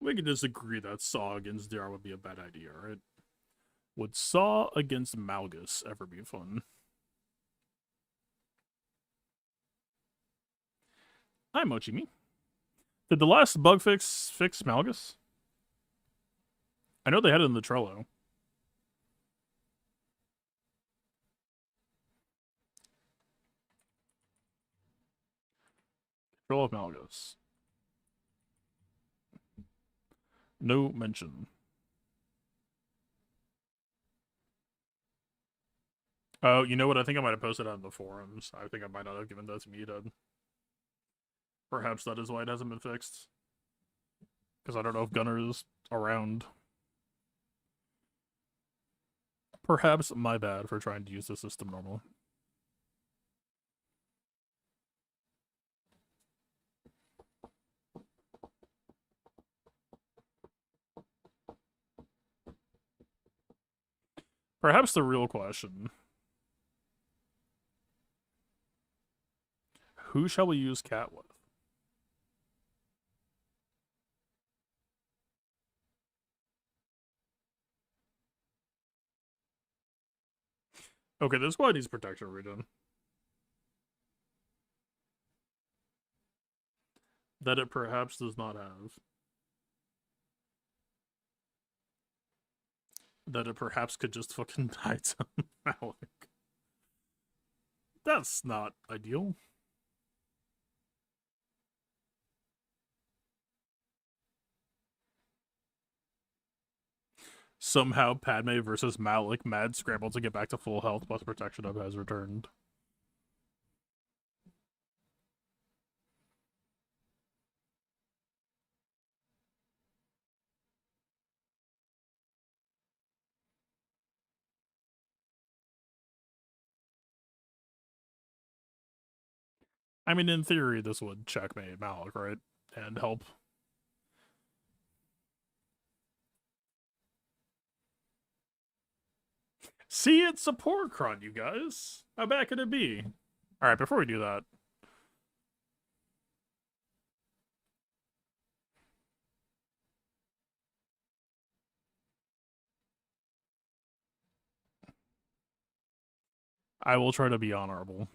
We can disagree that Saw against DR would be a bad idea, right? Would Saw against Malgus ever be fun? Hi, Mochimi. Did the last bug fix Malgus? I know they had it in the Trello. Control of Malgus. No mention. Oh, you know what? I think I might have posted that on the forums. I think I might not have given that to Meathead. Perhaps that is why it hasn't been fixed. Because I don't know if Gunner's around. Perhaps my bad for trying to use the system normally. Perhaps the real question. Who shall we use Cat with? Okay, this squad needs protection redone. That it perhaps does not have. That it perhaps could just fucking die to Malik. That's not ideal. Somehow Padme versus Malik, mad scramble to get back to full health plus protection up has returned. I mean, in theory, this would checkmate Malik, right? And help. See, it's a poor Cron, you guys. How bad could it be? Alright, before we do that. I will try to be honorable.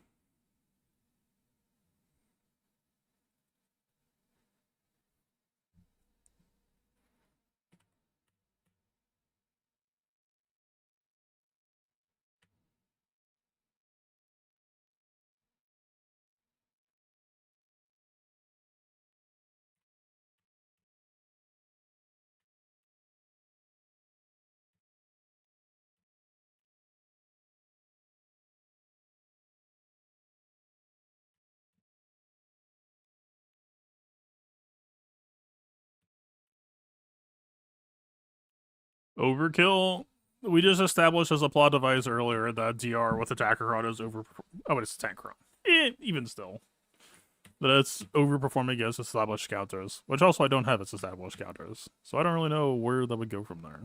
Overkill. We just established as a plot device earlier that DR with attacker Cron is over. Oh, it's tank Cron. Even still. That it's overperforming against established counters, which also I don't have its established counters. So I don't really know where that would go from there.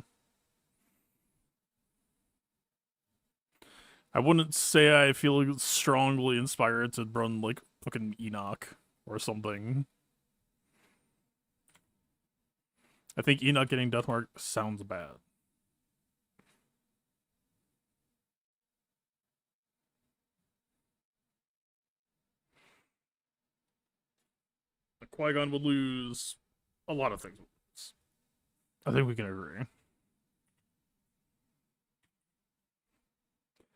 I wouldn't say I feel strongly inspired to run, like, fucking Enoch or something. I think Enoch getting Deathmark sounds bad. Qui-Gon would lose a lot of things. I think we can agree.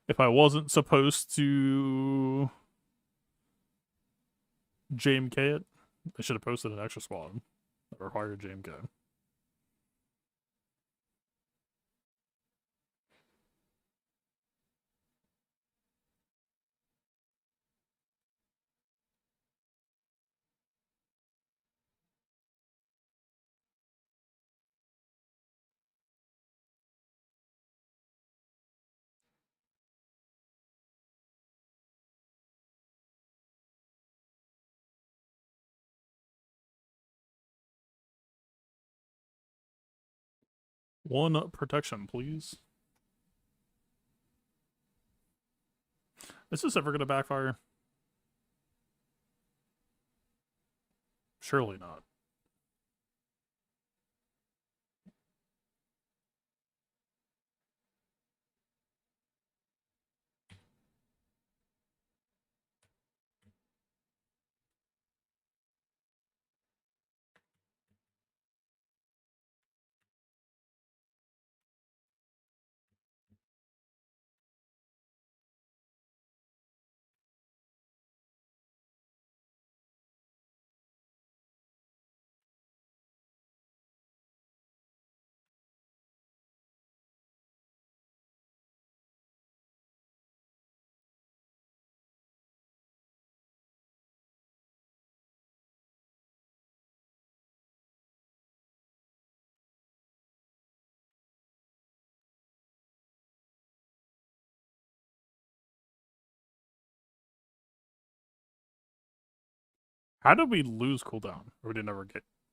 If I wasn't supposed to JMK it, I should have posted an extra squad that required JMK. One protection, please. Is this ever gonna backfire? Surely not. How did we lose cooldown? Or we didn't ever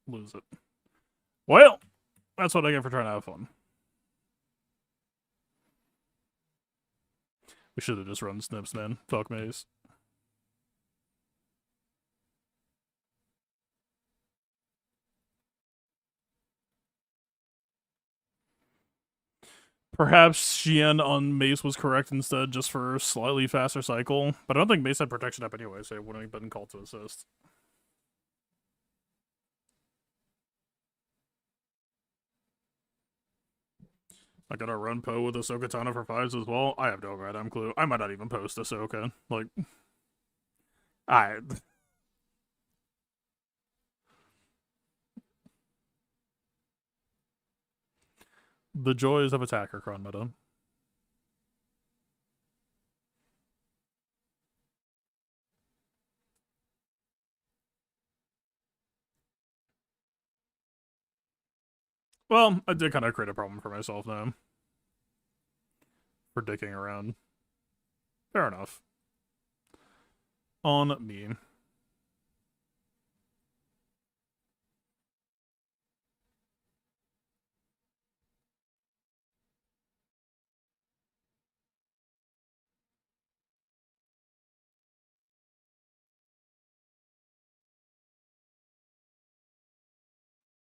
lose it? Well, that's what I get for trying to have fun. We should have just run snips, man. Fuck maze. Perhaps Xian on Mace was correct instead, just for a slightly faster cycle. But I don't think Mace had protection up anyway, so it wouldn't have been called to assist. I gotta run Poe with Ahsoka Tano for 5s as well. I have no goddamn clue. I might not even post Ahsoka. Like, I. The joys of attacker Cron meta. Well, I did kind of create a problem for myself now. For dicking around. Fair enough. On me.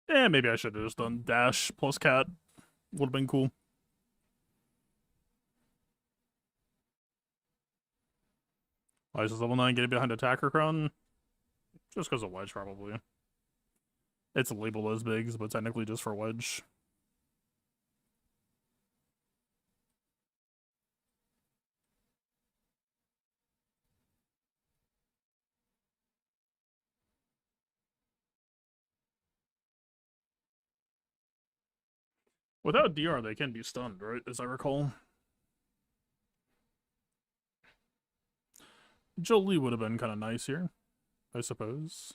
Maybe I should have just done dash plus cat. Would have been cool. Why is this level 9 getting behind attacker Cron? Just because of wedge, probably. It's labeled as bigs, but technically just for wedge. Without DR, they can be stunned, right? As I recall. Jolie would have been kind of nice here, I suppose.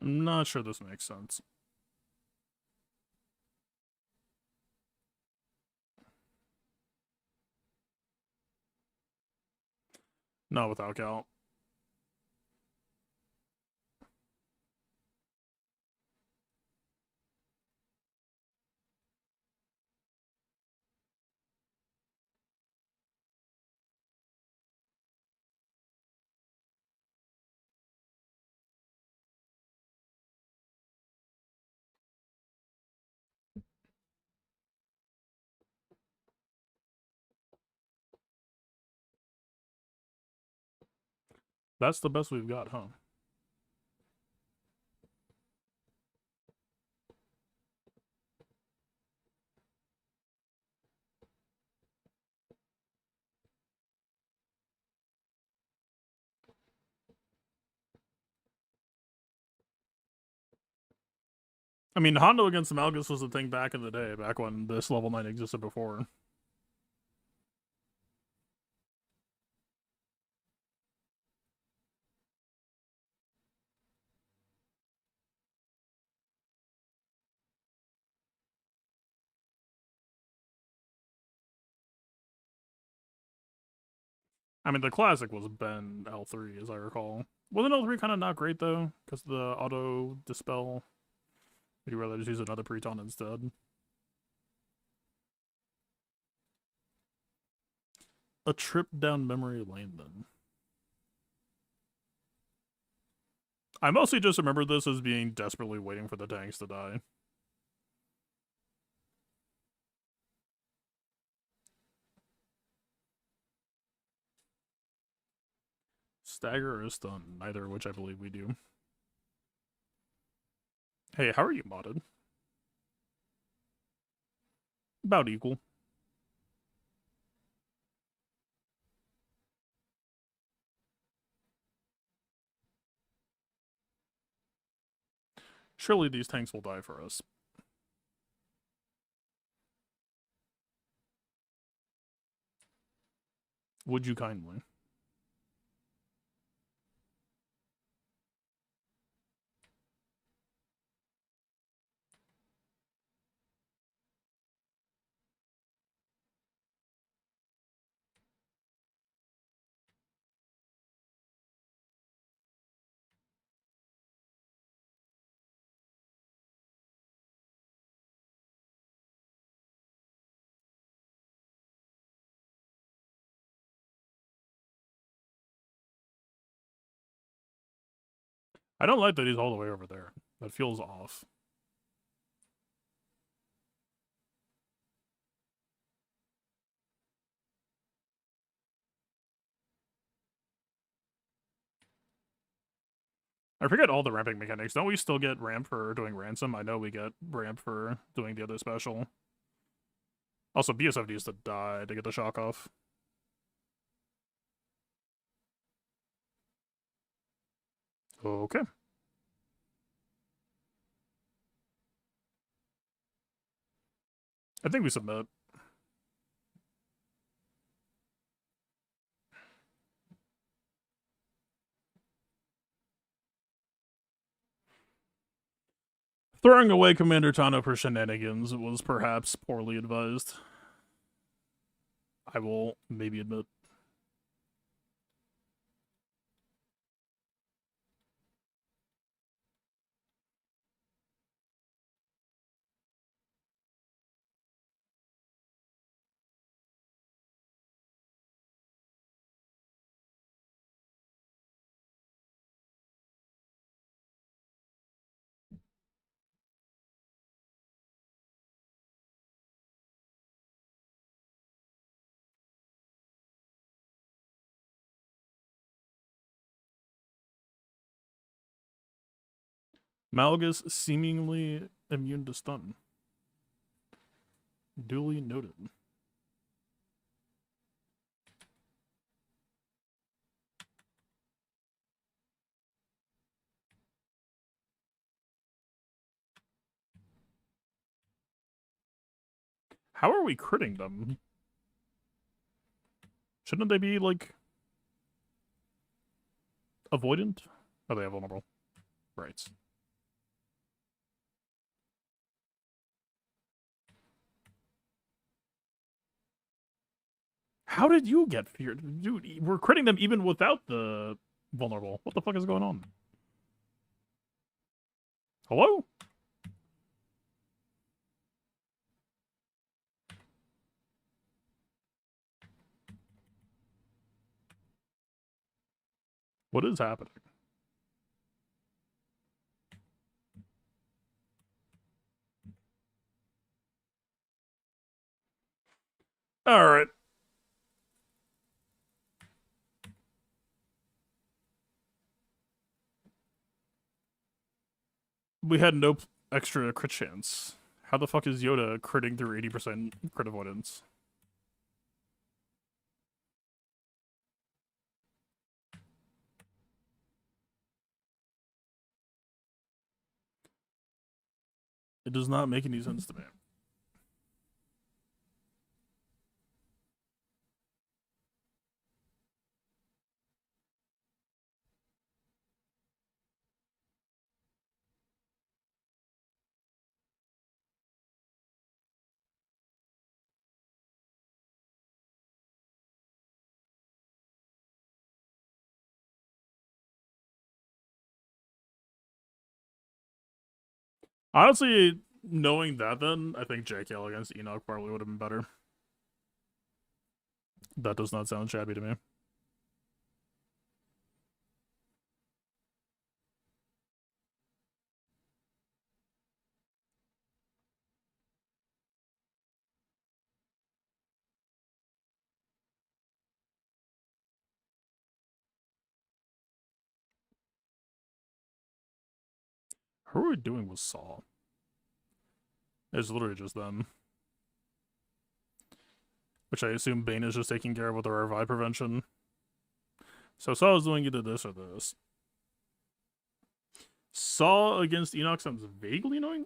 I'm not sure this makes sense. Not without Cal. That's the best we've got, huh? I mean, Hondo against Malgus was a thing back in the day, back when this level 9 existed before. I mean, the classic was Ben L3, as I recall. Wasn't L3 kind of not great, though? Because the auto dispel? Would you rather just use another Preton instead? A trip down memory lane, then. I mostly just remember this as being desperately waiting for the tanks to die. Stagger or stun, neither of which I believe we do. Hey, how are you modded? About equal. Surely these tanks will die for us. Would you kindly? I don't like that he's all the way over there. That feels off. I forget all the ramping mechanics. Don't we still get ramp for doing ransom? I know we get ramp for doing the other special. Also, BSF needs to die to get the shock off. Okay. I think we submit. Throwing away Commander Tano for shenanigans was perhaps poorly advised. I will maybe admit. Malgus seemingly immune to stun. Duly noted. How are we critting them? Shouldn't they be, like, avoidant? Oh, they have vulnerable. Right. How did you get feared? Dude, we're critting them even without the vulnerable. What the fuck is going on? Hello? What is happening? Alright. We had no extra crit chance. How the fuck is Yoda critting through 80% crit avoidance? It does not make any sense to me. Honestly, knowing that then, I think JKL against Enoch probably would have been better. That does not sound shabby to me. How are we doing with Saw? It's literally just them. Which I assume Bane is just taking care of with the revive prevention. So Saw is doing either this or this. Saw against Enoch sounds vaguely annoying.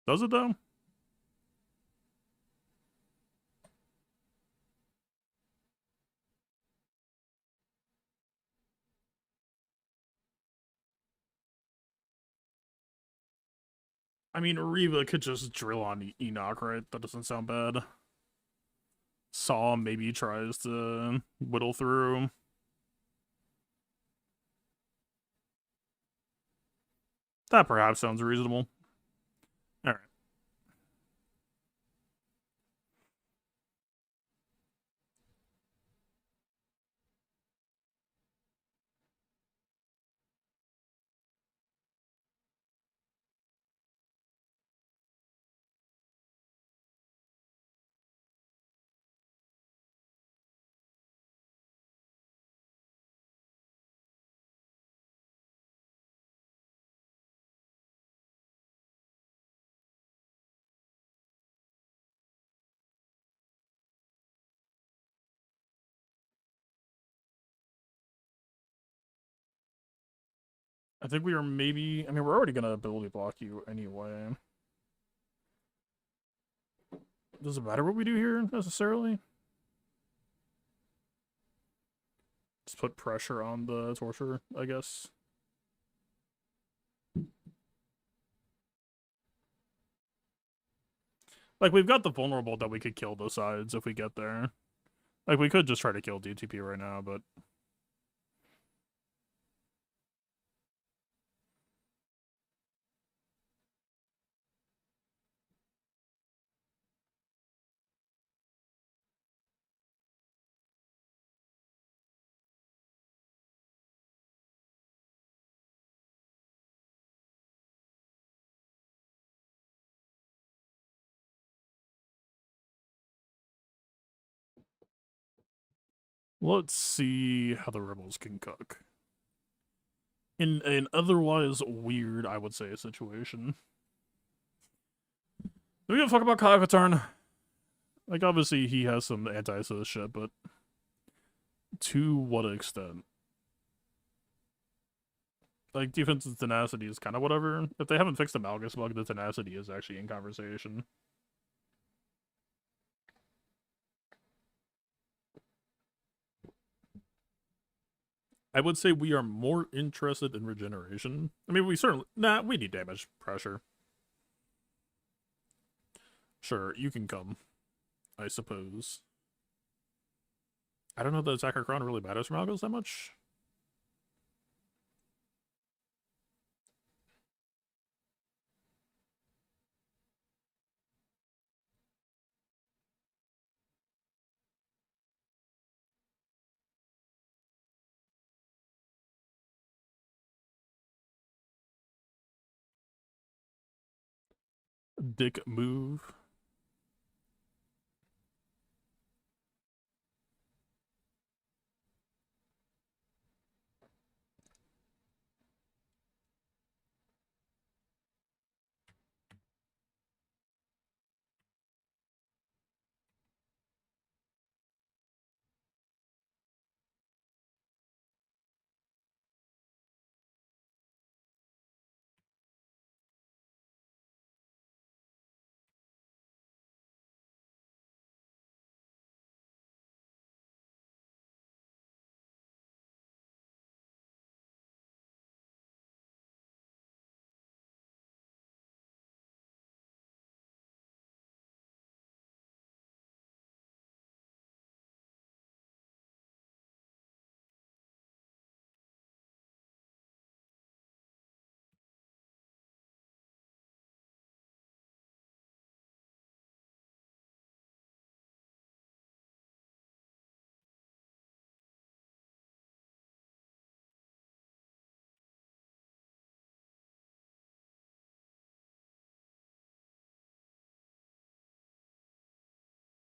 Does it though? I mean, Reva could just drill on Enoch, right? That doesn't sound bad. Saw maybe tries to whittle through. That perhaps sounds reasonable. Alright. I think we are maybe... I mean, we're already gonna ability block you anyway. Does it matter what we do here, necessarily? Just put pressure on the torture, I guess. Like, we've got the vulnerable that we could kill those sides if we get there. Like, we could just try to kill DTP right now, but... Let's see how the rebels can cook. In an otherwise weird, I would say, situation. Do we give a fuck about Kai Katarn? Like, obviously, he has some anti-sis shit, but to what extent? Like, defensive tenacity is kind of whatever. If they haven't fixed the Malgus bug, the tenacity is actually in conversation. I would say we are more interested in regeneration. I mean, we certainly... Nah, we need damage pressure. Sure, you can come, I suppose. I don't know that attacker Cron really matters for Malgos that much. Dick move.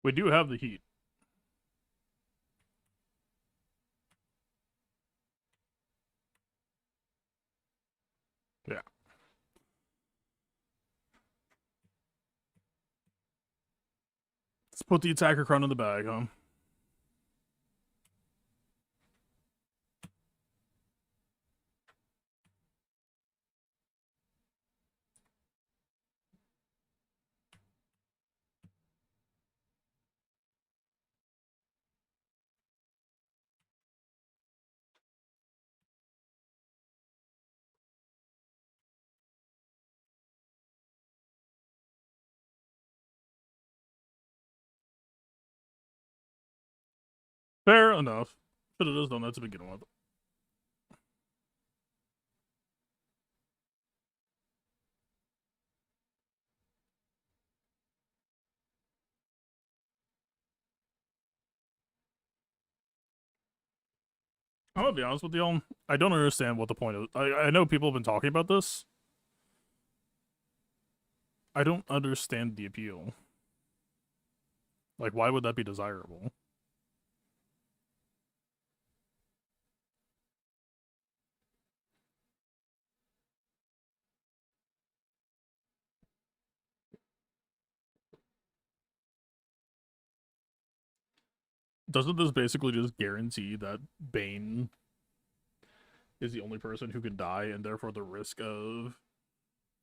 We do have the heat. Yeah. Let's put the attacker Cron in the bag, huh? Fair enough. Should have just done that to begin with. I'm gonna be honest with y'all. I don't understand what the point is. I know people have been talking about this. I don't understand the appeal. Like, why would that be desirable? Doesn't this basically just guarantee that Bane is the only person who can die, and therefore the risk of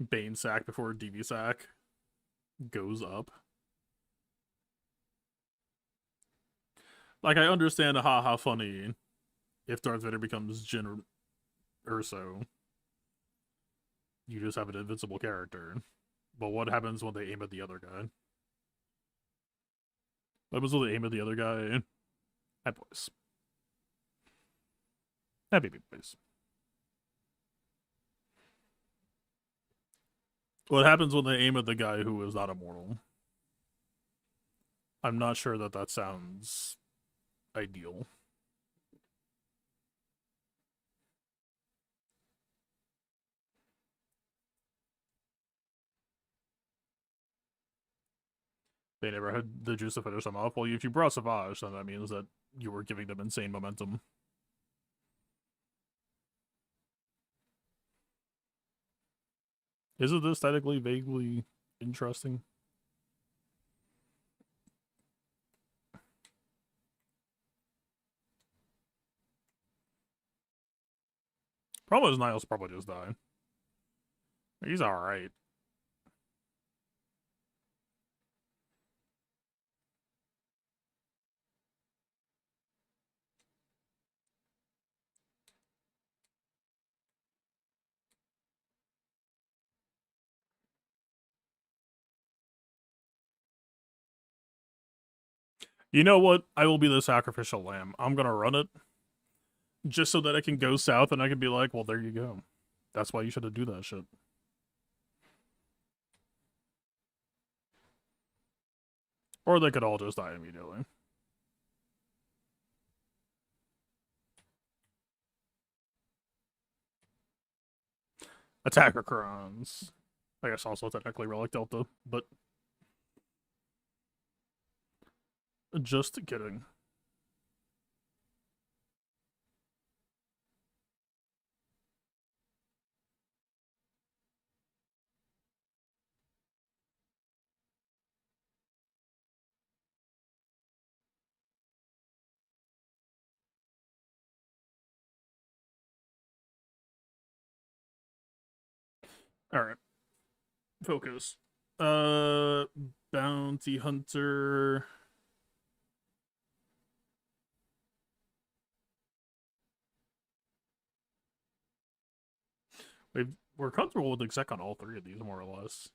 Bane sack before DV sack goes up? Like, I understand haha funny if Darth Vader becomes Jyn Erso. You just have an invincible character. But what happens when they aim at the other guy? What happens when they aim at the other guy? Hi, boys. Hi, baby boys. What happens when they aim at the guy who is not immortal? I'm not sure that that sounds ideal. They never had the juice to finish them off. Well, if you brought Savage, then that means that you were giving them insane momentum. Isn't this aesthetically vaguely interesting? Problem is Niles probably just died. He's alright. You know what? I will be the sacrificial lamb. I'm gonna run it just so that I can go south and I can be like, well, there you go. That's why you should have do that shit. Or they could all just die immediately. Attacker Crons. I guess also technically Relic Delta, but just kidding. Alright. Focus. Uh Bounty Hunter. We're comfortable with exec on all three of these, more or less.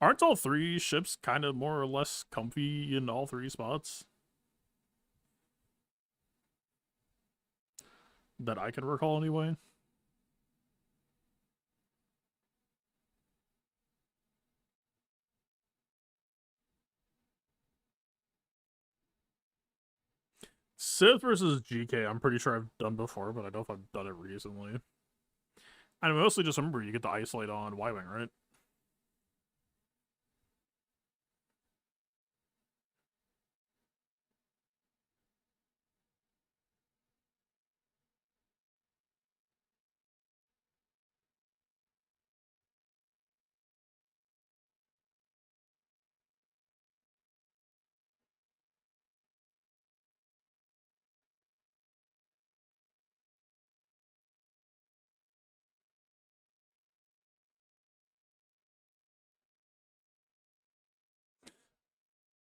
Aren't all three ships kind of more or less comfy in all three spots? That I can recall anyway. Sith versus GK, I'm pretty sure I've done before, but I don't know if I've done it recently. I mostly just remember you get to isolate on Y-Wing, right?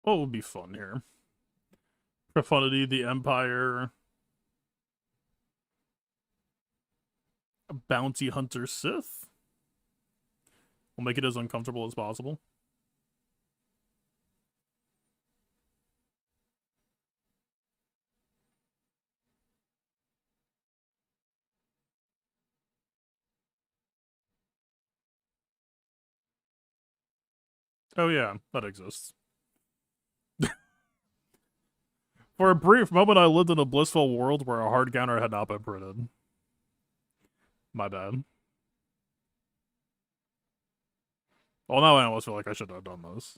What would be fun here? Profundity, the Empire, Bounty Hunter Sith. We'll make it as uncomfortable as possible. Oh yeah, that exists. For a brief moment, I lived in a blissful world where a hard counter had not been printed. My bad. Well, now I almost feel like I should have done this.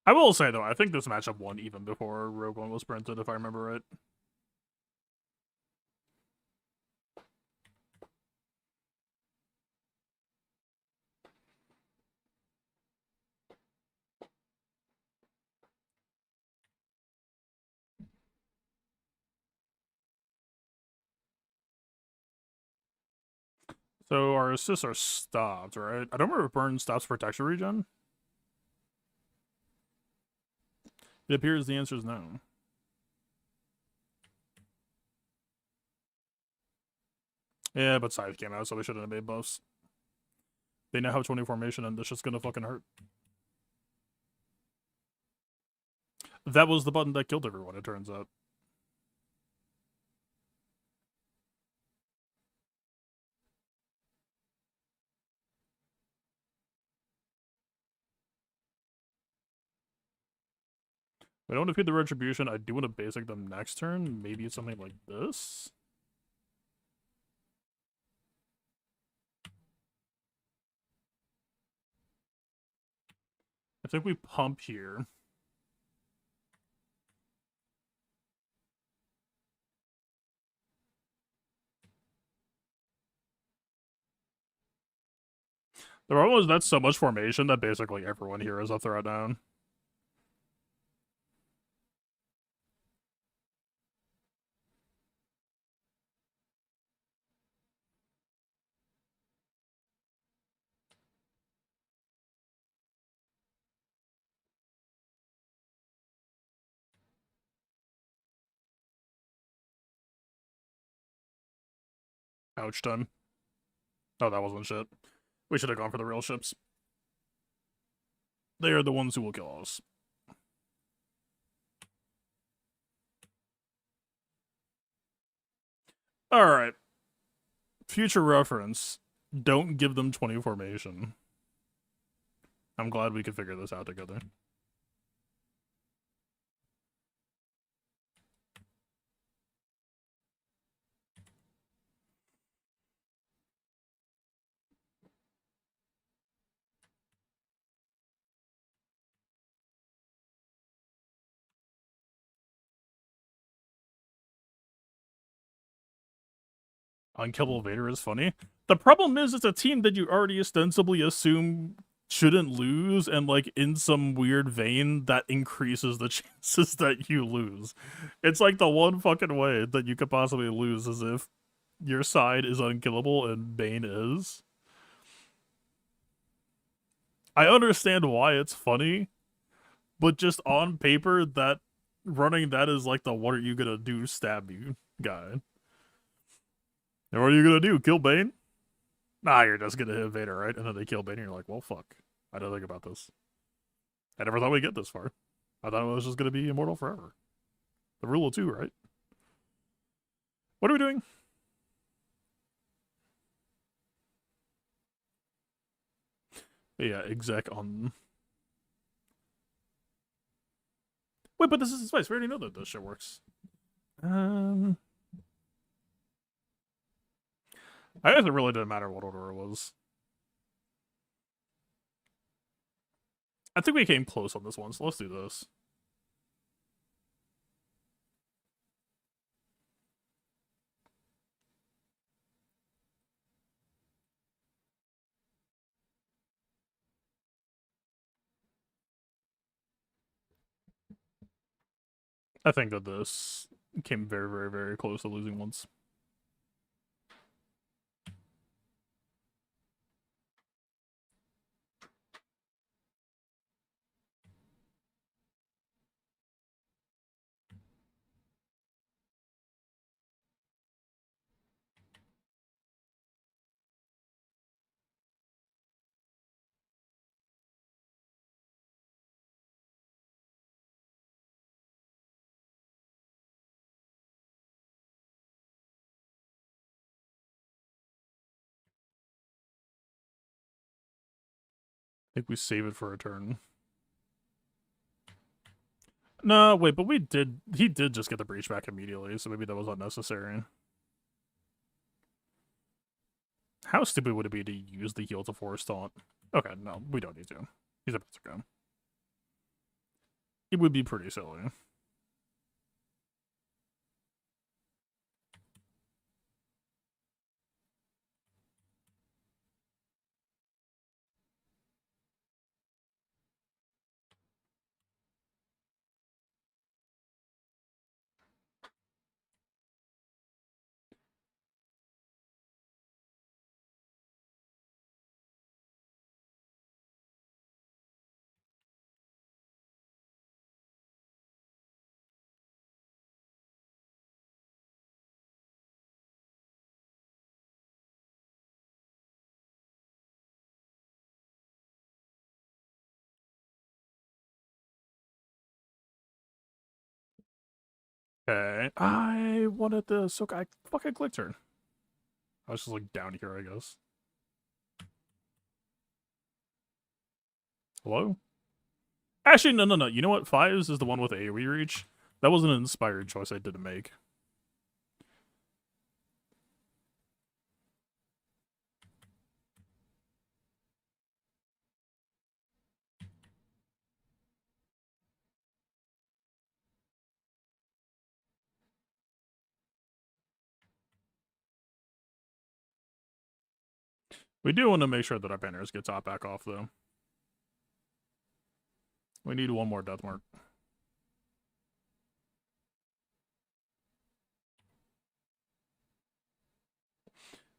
I will say, though, I think this matchup won even before Rogue One was printed, if I remember right. So our assists are stopped, right? I don't remember if burn stops for texture regen. It appears the answer is no. Yeah, but Scythe came out, so we shouldn't have made buffs. They now have 20 formation, and this shit's gonna fucking hurt. That was the button that killed everyone, it turns out. We don't want to feed the retribution. I do want to basic them next turn. Maybe it's something like this. I think we pump here. The problem is that's so much formation that basically everyone here is a threat down. Ouch time. Oh, that wasn't shit. We should have gone for the real ships. They are the ones who will kill us. Alright. Future reference. Don't give them 20 formation. I'm glad we could figure this out together. Unkillable Vader is funny. The problem is it's a team that you already ostensibly assume shouldn't lose, and like in some weird vein that increases the chances that you lose. It's like the one fucking way that you could possibly lose is if your side is unkillable and Bane is. I understand why it's funny, but just on paper that running that is like the what are you gonna do stab you guy. And what are you gonna do? Kill Bane? Nah, you're just gonna hit Vader, right? And then they kill Bane, and you're like, well, fuck. I didn't think about this. I never thought we'd get this far. I thought it was just gonna be immortal forever. The rule of two, right? What are we doing? Yeah, exec on. Wait, but this is spice. We already know that this shit works. I guess it really didn't matter what order it was. I think we came close on this one, so let's do this. I think that this came very, very, very close to losing once. I think we save it for a turn. No, wait, but we did. He did just get the breach back immediately, so maybe that was unnecessary. How stupid would it be to use the heal to force taunt? Okay, no, we don't need to. He's about to go. It would be pretty silly. Okay, I wanted this. Okay, I fucking clicked her. I was just like down here, I guess. Hello? Actually, no. You know what? Fives is the one with AoE reach. That was an inspired choice I didn't make. We do want to make sure that our banners get top back off, though. We need one more death mark.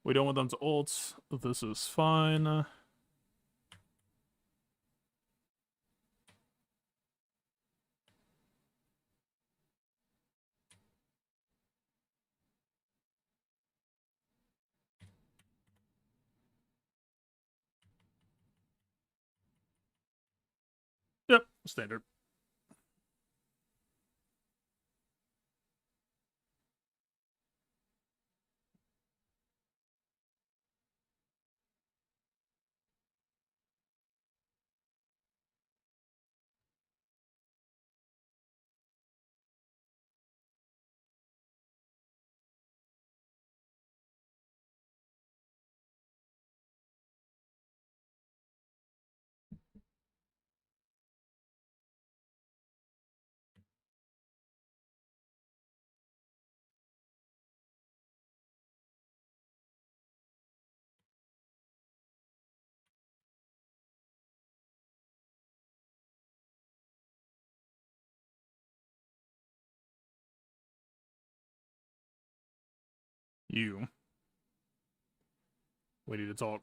We don't want them to ult. This is fine. Standard. You. We need to talk.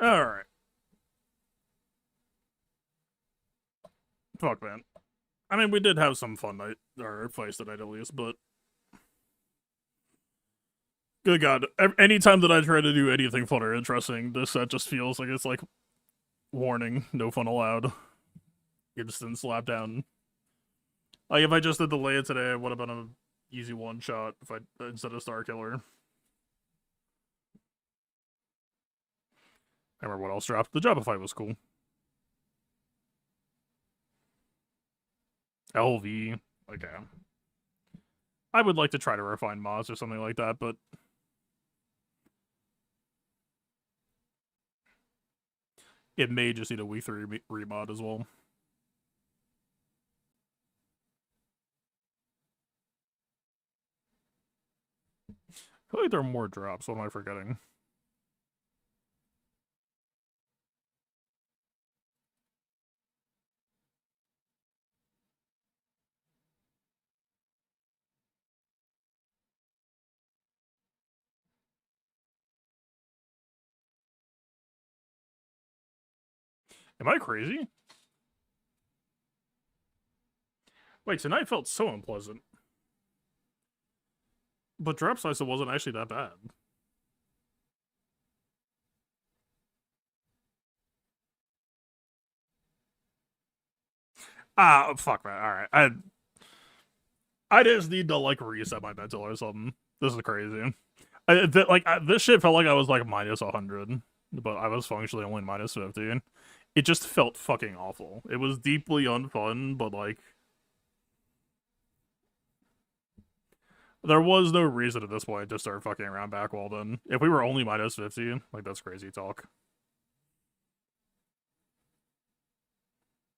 Alright. Fuck, man. I mean, we did have some fun night, or fights tonight at least, but good god. Anytime that I try to do anything fun or interesting, this set just feels like it's like, warning, no fun allowed. Instant slap down. Like, if I just did the Leia today, it would have been an easy one shot if I instead of Star Killer. I remember what else dropped. The Jabba fight was cool. LV. Okay. I would like to try to refine mods or something like that, but it may just need a week 3 remod as well. I feel like there are more drops. What am I forgetting? Am I crazy? Wait, tonight felt so unpleasant. But drop size wasn't actually that bad. Ah, fuck, man. Alright. I just need to, like, reset my mental or something. This is crazy. This shit felt like I was, like, minus 100. But I was functionally only minus 50. It just felt fucking awful. It was deeply unfun, but, like, there was no reason at this point to start fucking around back well then. If we were only minus 50, like, that's crazy talk.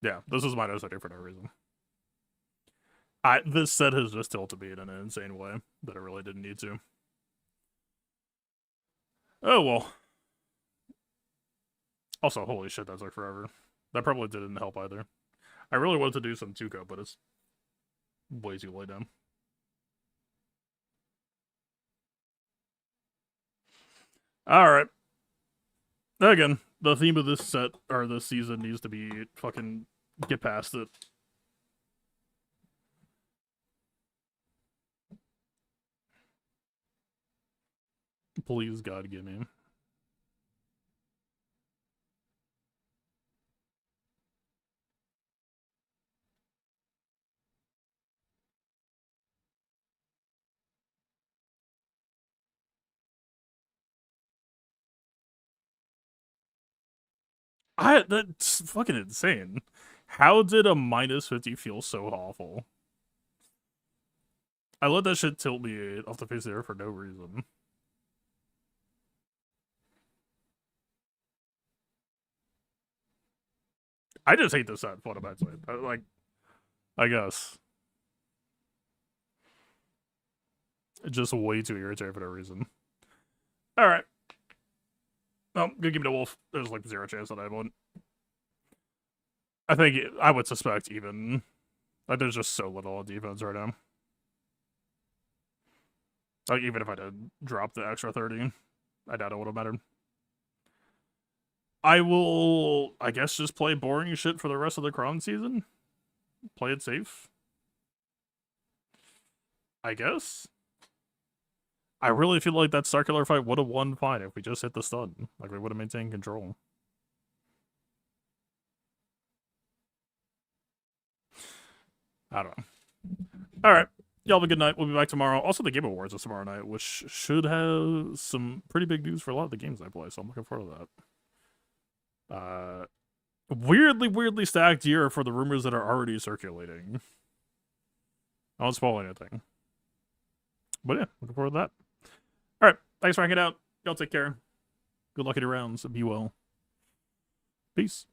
Yeah, this is minus 50 for no reason. This set has just tilted me in an insane way that it really didn't need to. Oh, well. Also, holy shit, that took forever. That probably didn't help either. I really wanted to do some Tuco, but it's way too late now. Alright. Again, the theme of this set, or this season, needs to be fucking get past it. Please, God, give me. That's fucking insane. How did a minus 50 feel so awful? I let that shit tilt me off the face of the earth for no reason. I just hate this set fundamentally. Like, I guess. Just way too irritating for no reason. Alright. Well, gonna give me the wolf. There's like 0 chance that I won't. I think I would suspect even. Like, there's just so little on defense right now. Like, even if I did drop the extra 30, I doubt it would have mattered. I will, I guess, just play boring shit for the rest of the Cron season. Play it safe. I guess. I really feel like that circular fight would have won fine if we just hit the stun. Like, we would have maintained control. I don't know. Alright. Y'all have a good night. We'll be back tomorrow. Also, the Game Awards is tomorrow night, which should have some pretty big news for a lot of the games I play, so I'm looking forward to that. Weirdly stacked year for the rumors that are already circulating. I won't spoil anything. But yeah, looking forward to that. Alright, thanks for hanging out. Y'all take care. Good luck at your rounds. Be well. Peace.